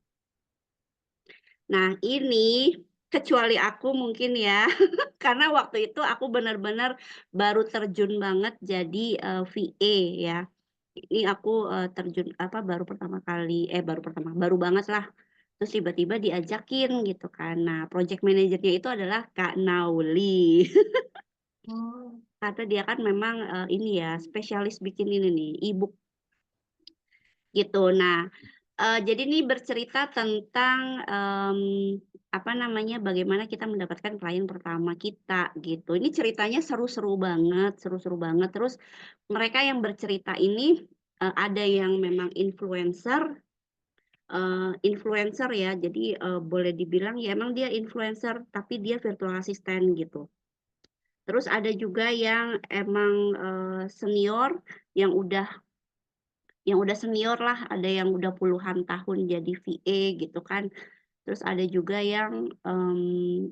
A: Nah, ini kecuali aku mungkin ya, karena waktu itu aku benar-benar baru terjun banget jadi VA ya. Ini aku terjun baru banget lah. Terus tiba-tiba diajakin gitu kan. Nah, project manajernya itu adalah Kak Nauli.
D: Oh.
A: Karena dia kan memang ini ya, spesialis bikin ini nih, e-book gitu. Nah, jadi ini bercerita tentang apa namanya, bagaimana kita mendapatkan klien pertama kita gitu. Ini ceritanya seru-seru banget. Terus mereka yang bercerita ini ada yang memang influencer ya. Jadi boleh dibilang ya emang dia influencer tapi dia virtual assistant gitu. Terus ada juga yang emang senior yang udah senior lah, ada yang udah puluhan tahun jadi VA gitu kan. Terus ada juga yang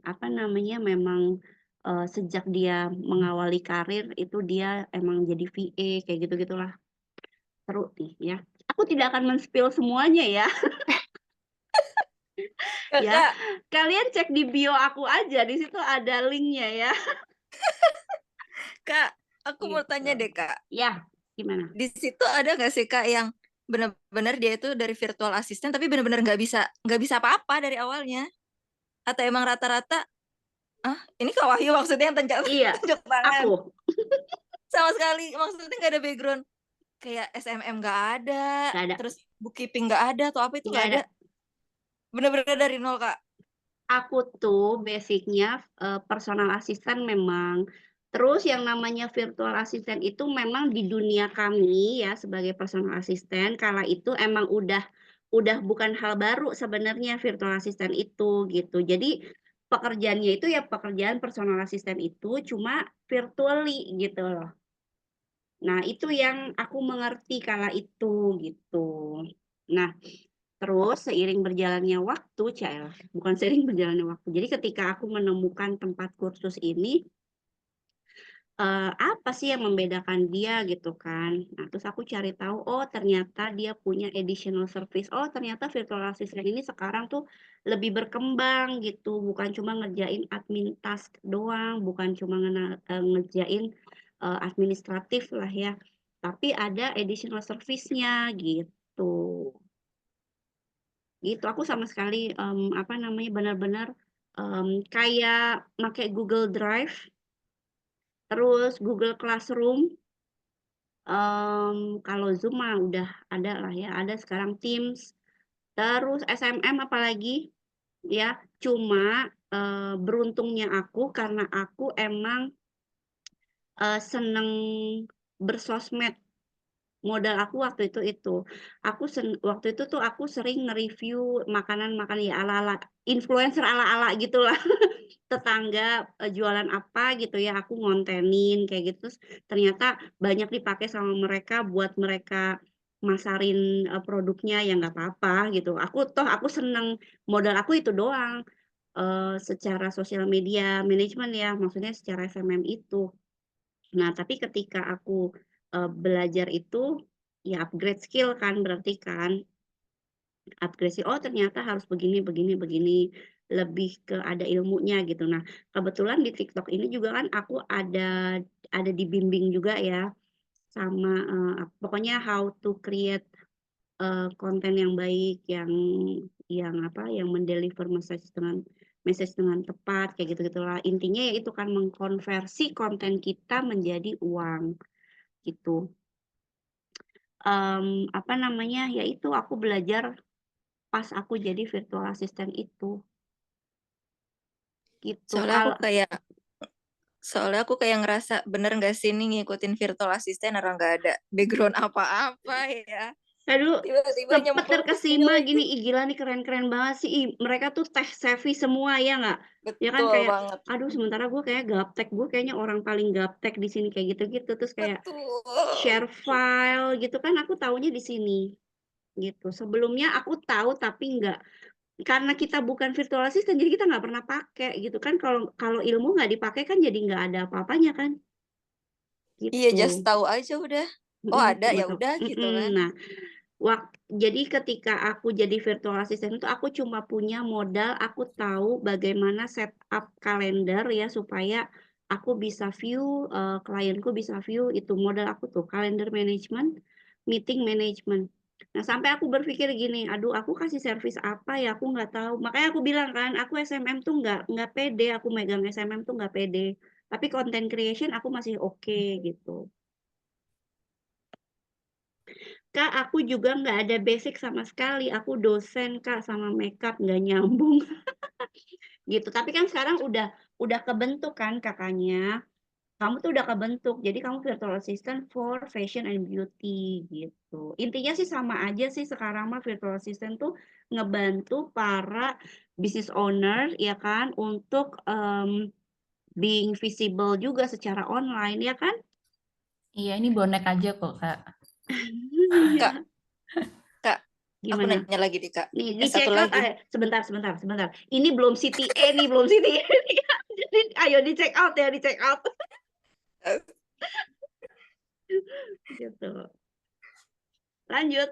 A: apa namanya memang sejak dia mengawali karir itu dia emang jadi VA kayak gitu-gitulah. Seru nih ya. Aku tidak akan men-spill semuanya ya. Ya,
F: Kakak,
A: kalian cek di bio aku aja, di situ ada linknya ya.
F: Kak, aku mau
A: Gitu.
F: tanya deh Kak.
A: Ya, gimana?
F: Di situ ada nggak sih Kak yang benar-benar dia itu dari virtual assistant tapi benar-benar nggak bisa apa-apa dari awalnya? Atau emang rata-rata, ini Kak Wahyu maksudnya yang
A: Iya,
F: tunjuk tangan?
A: aku.
F: Sama sekali, maksudnya nggak ada background. Kayak SMM nggak ada,
A: Nggak ada.
F: terus bookkeeping nggak ada, atau apa itu
A: Nggak
F: nggak ada. Bener-bener dari nol Kak.
A: Aku tuh basicnya personal assistant memang. Terus yang namanya virtual assistant itu memang di dunia kami ya sebagai personal assistant kala itu emang udah udah bukan hal baru sebenarnya virtual assistant itu gitu. Jadi pekerjaannya itu ya pekerjaan personal assistant itu cuma virtually gitu loh. Nah, itu yang aku mengerti kala itu gitu. Nah, terus seiring berjalannya waktu, Cael, bukan seiring berjalannya waktu. Jadi ketika aku menemukan tempat kursus ini, apa sih yang membedakan dia gitu kan. Nah, terus aku cari tahu, oh ternyata dia punya additional service. Oh ternyata virtual assistant ini sekarang tuh lebih berkembang gitu. Bukan cuma ngerjain admin task doang, bukan cuma ngerjain administratif lah ya. Tapi ada additional service-nya gitu. Gitu, aku sama sekali apa namanya benar-benar kayak pakai Google Drive, terus Google Classroom. Kalau Zoom mah udah ada lah ya, ada sekarang Teams, terus SMM apalagi ya. Cuma beruntungnya aku karena aku emang seneng bersosmed. Modal aku waktu itu. Waktu itu tuh aku sering nge-review makanan-makanan ya ala-ala influencer ala-ala gitulah. Tetangga jualan apa gitu ya, aku ngontenin kayak gitu. Terus ternyata banyak dipakai sama mereka buat mereka masarin produknya, ya nggak apa-apa gitu. Aku seneng, modal aku itu doang. Secara sosial media manajemen ya, maksudnya secara SMM itu. Nah, tapi ketika aku belajar itu, ya upgrade skill kan berarti kan. Upgrade skill, oh ternyata harus begini, begini, begini. Lebih ke ada ilmunya gitu. Nah, kebetulan di TikTok ini juga kan aku ada dibimbing juga ya. Sama pokoknya how to create konten yang baik, yang mendeliver message dengan tepat kayak gitu-gitulah. Intinya ya itu kan mengkonversi konten kita menjadi uang gitu. Apa namanya? Ya itu aku belajar pas aku jadi virtual assistant itu. Gitu.
F: Soalnya aku kayak ngerasa bener nggak sih nih ngikutin virtual assistant orang nggak ada background apa-apa ya.
A: Aduh,
F: Tiba-tiba
A: sempet
F: nyemplung ke sini
A: terkesima
F: lagi.
A: gini, ih gila nih keren-keren banget sih. Ih, mereka tuh tech savvy semua ya nggak? Ya kan
F: Betul
A: kayak,
F: banget.
A: aduh sementara gue kayak gaptek, gue kayaknya orang paling gaptek di sini kayak gitu-gitu. Terus kayak
F: Betul.
A: share file gitu kan aku taunya di sini gitu. Sebelumnya aku tahu tapi nggak, karena kita bukan virtual assistant jadi kita nggak pernah pakai gitu kan. Kalau ilmu nggak dipakai kan jadi nggak ada apa-apanya kan
F: Iya,
A: gitu.
F: just tahu aja udah. Oh ada ya udah gitu kan.
A: Nah, jadi ketika aku jadi virtual assistant itu aku cuma punya modal, aku tahu bagaimana setup kalender ya supaya aku bisa view, klienku bisa view, itu modal aku tuh, calendar management, meeting management. Nah, sampai aku berpikir gini, aduh aku kasih service apa ya, aku nggak tahu. Makanya aku bilang kan, aku SMM tuh nggak pede, aku megang SMM tuh nggak pede. Tapi content creation aku masih oke gitu. Kak, aku juga nggak ada basic sama sekali. Aku dosen, Kak, sama makeup nggak nyambung. Gitu. Tapi kan sekarang udah kebentuk kan kakaknya. Kamu tuh udah kebentuk. Jadi kamu virtual assistant for fashion and beauty gitu. Intinya sih sama aja sih sekarang mah virtual assistant tuh ngebantu para business owner ya kan untuk being visible juga secara online ya kan?
E: Iya, ini bonek aja kok, Kak.
F: Kak, aku
A: Gimana?
F: nanya lagi nih Kak.
A: Nih, di
F: Satu
A: check out,
F: lagi.
A: sebentar. Ini belum CTA nih, belum CTA. Jadi ayo di check out ya, di check out. Gitu. Lanjut.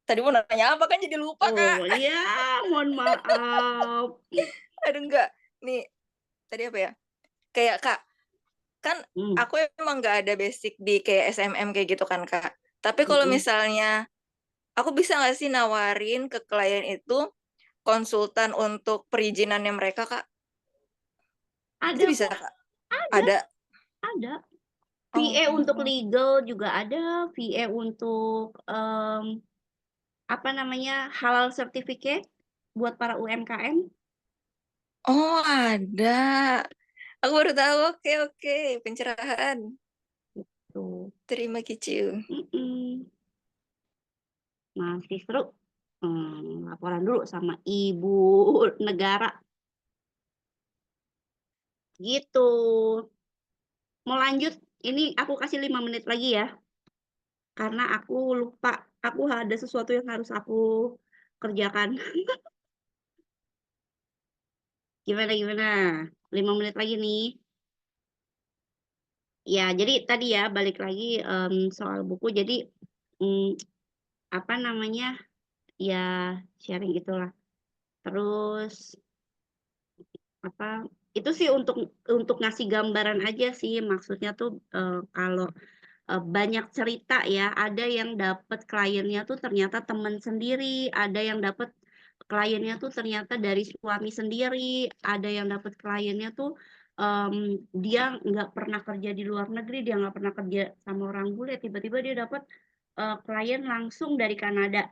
F: Tadi mau nanya apa kan jadi lupa Kak.
A: Oh iya, mohon maaf.
F: Aduh enggak. Nih, tadi apa ya? Kayak Kak, kan aku emang nggak ada basic di kayak SMM kayak gitu kan Kak. Tapi kalau misalnya aku bisa nggak sih nawarin ke klien itu konsultan untuk perizinannya mereka Kak?
A: Ada
F: Itu bisa
A: kok.
F: Kak?
A: Ada.
F: Ada.
A: VA untuk legal juga ada, VA untuk apa namanya, halal certificate buat para UMKM.
F: Oh, ada. Aku baru tahu. Oke. Pencerahan.
A: Tuh.
F: Terima Kiciu.
A: Masih seru. laporan dulu sama ibu negara. Gitu. Mau lanjut? Ini aku kasih 5 menit lagi ya. Karena aku lupa, aku ada sesuatu yang harus aku kerjakan. Gimana? 5 menit lagi nih. Ya, jadi tadi ya balik lagi soal buku. Jadi apa namanya? Ya sharing gitulah. Terus apa? Itu sih untuk ngasih gambaran aja sih. Maksudnya tuh kalau banyak cerita ya, ada yang dapat kliennya tuh ternyata teman sendiri, ada yang dapat kliennya tuh ternyata dari suami sendiri, ada yang dapat kliennya tuh dia nggak pernah kerja di luar negeri, dia nggak pernah kerja sama orang bule, tiba-tiba dia dapat klien langsung dari Kanada,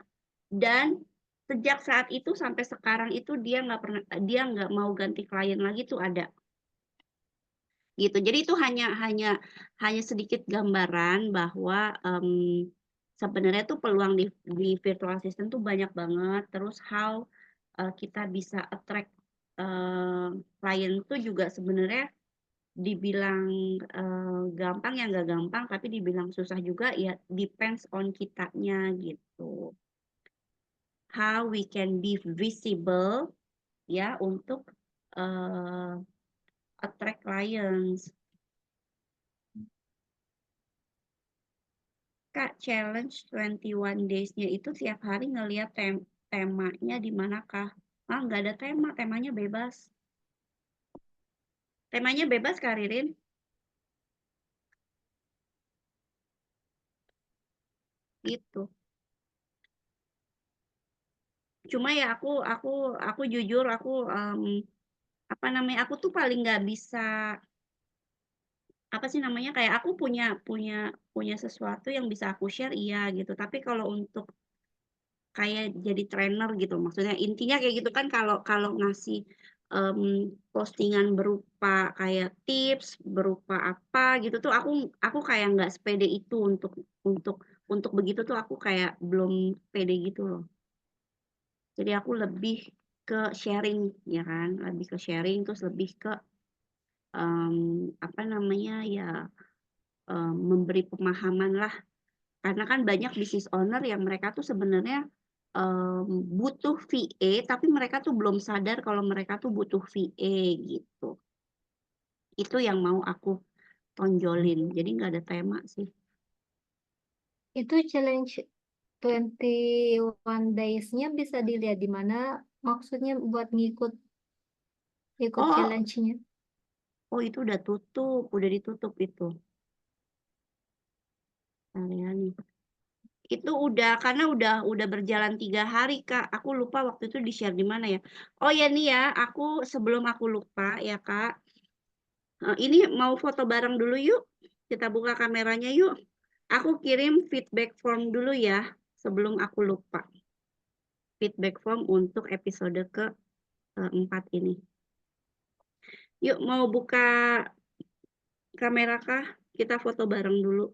A: dan sejak saat itu sampai sekarang itu dia nggak mau ganti klien lagi tuh ada. Gitu. Jadi itu hanya sedikit gambaran bahwa sebenarnya tuh peluang di virtual assistant tuh banyak banget. Terus how kita bisa attract klien tuh juga sebenarnya dibilang gampang ya nggak gampang, tapi dibilang susah juga ya depends on kitanya gitu. How we can be visible ya untuk attract clients. Kak, challenge 21 days-nya itu tiap hari ngelihat temanya di manakah? Nggak ada tema, temanya bebas. Temanya bebas, Kak Ririn. Gitu. Cuma ya aku jujur apa namanya? Aku tuh paling nggak bisa apa sih namanya? Kayak aku punya sesuatu yang bisa aku share iya gitu. Tapi kalau untuk kayak jadi trainer gitu, maksudnya intinya kayak gitu kan, kalau ngasih postingan berupa kayak tips, berupa apa gitu tuh aku kayak nggak sepede itu untuk begitu tuh aku kayak belum pede gitu loh. Jadi aku lebih ke sharing ya kan, lebih ke sharing terus lebih ke apa namanya ya memberi pemahaman lah. Karena kan banyak business owner yang mereka tuh sebenarnya butuh VA, tapi mereka tuh belum sadar kalau mereka tuh butuh VA gitu. Itu yang mau aku tonjolin. Jadi nggak ada tema sih.
D: Itu challenge 21 days-nya bisa dilihat di mana? Maksudnya buat ngikut
A: Oh,
D: challenge-nya.
A: oh itu udah ditutup itu. Ya nih. Itu udah karena udah berjalan 3 hari Kak. Aku lupa waktu itu di-share di mana ya. Oh ya nih ya, sebelum aku lupa ya Kak. Ini mau foto bareng dulu yuk. Kita buka kameranya yuk. Aku kirim feedback form dulu ya sebelum aku lupa. Feedback form untuk episode ke-4 ini. Yuk mau buka kamera kah? Kita foto bareng dulu.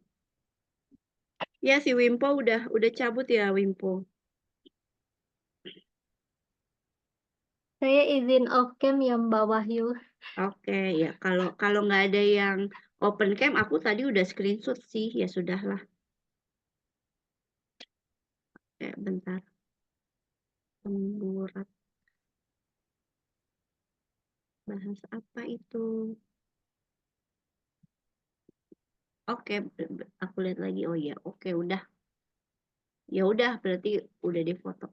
A: Ya si Wimpo udah cabut ya Wimpo.
D: Saya izin off cam yang bawah yuk.
A: Oke ya kalau nggak ada yang open cam aku tadi udah screenshot sih ya sudahlah. Bentar. Temburat. Bahas apa itu? Oke, aku lihat lagi. Oh ya, oke udah. Ya udah berarti udah difoto.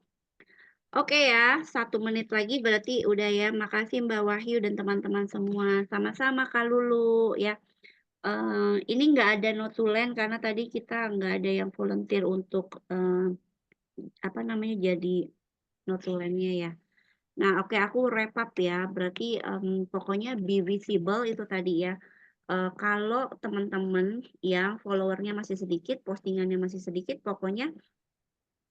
A: Oke ya, 1 menit lagi berarti udah ya. Makasih Mbak Wahyu dan teman-teman semua. Sama-sama Kak Lulu ya. Ini nggak ada notulen karena tadi kita nggak ada yang volunteer untuk apa namanya jadi notulennya ya. Nah, oke aku wrap up ya. Berarti pokoknya be visible itu tadi ya. Kalau teman-teman yang followernya masih sedikit, postingannya masih sedikit, pokoknya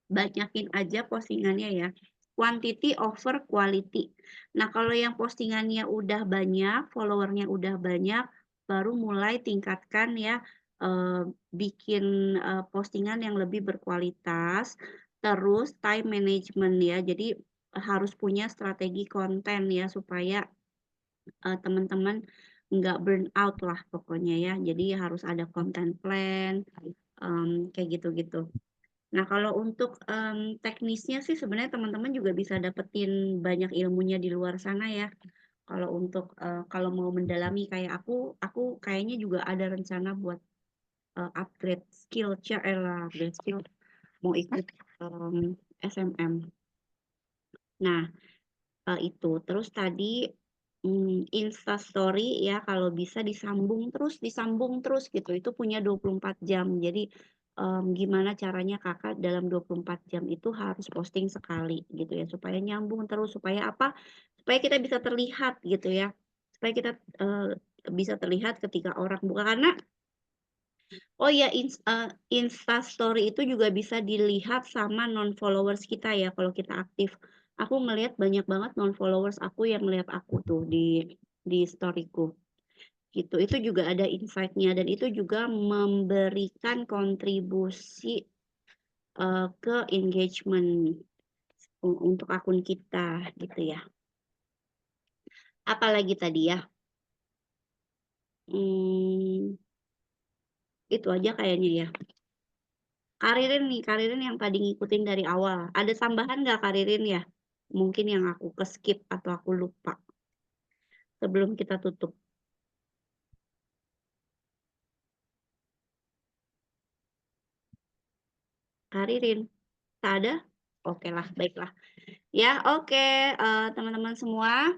A: banyakin aja postingannya ya. Quantity over quality. Nah, kalau yang postingannya udah banyak, followernya udah banyak, baru mulai tingkatkan ya, bikin postingan yang lebih berkualitas. Terus time management ya. Jadi harus punya strategi konten ya supaya teman-teman nggak burn out lah pokoknya ya. Jadi harus ada content plan kayak gitu-gitu. Nah, kalau untuk teknisnya sih sebenarnya teman-teman juga bisa dapetin banyak ilmunya di luar sana ya. Kalau untuk kalau mau mendalami kayak aku kayaknya juga ada rencana buat upgrade skill, upgrade skill, mau ikut SMM. Nah, itu. Terus tadi Instastory ya kalau bisa disambung terus gitu. Itu punya 24 jam. Jadi gimana caranya kakak dalam 24 jam itu harus posting sekali gitu ya supaya nyambung terus, supaya apa? Supaya kita bisa terlihat gitu ya. Supaya kita bisa terlihat ketika orang buka, karena oh ya, Instastory itu juga bisa dilihat sama non-followers kita ya kalau kita aktif. Aku melihat banyak banget non-followers aku yang melihat aku tuh di storyku. Gitu. Itu juga ada insight-nya dan itu juga memberikan kontribusi ke engagement untuk akun kita gitu ya. Apalagi tadi ya? Itu aja kayaknya ya. Karirin yang tadi ngikutin dari awal. Ada tambahan nggak Karirin ya? Mungkin yang aku ke-skip atau aku lupa. Sebelum kita tutup. Karirin, tak ada? Oke lah, baiklah. Ya, oke, teman-teman semua.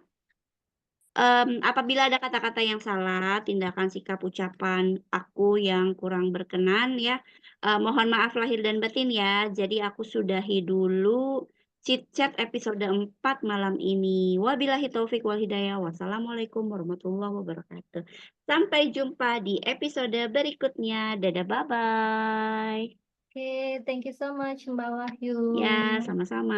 A: Apabila ada kata-kata yang salah, tindakan, sikap, ucapan aku yang kurang berkenan ya, mohon maaf lahir dan batin ya. Jadi aku sudahi dulu Chit Chat episode 4 malam ini. Wabillahi taufik wal hidayah. Wassalamualaikum warahmatullahi wabarakatuh. Sampai jumpa di episode berikutnya. Dadah, bye-bye.
D: Oke, thank you so much Mbak Wahyu.
A: Ya, sama-sama.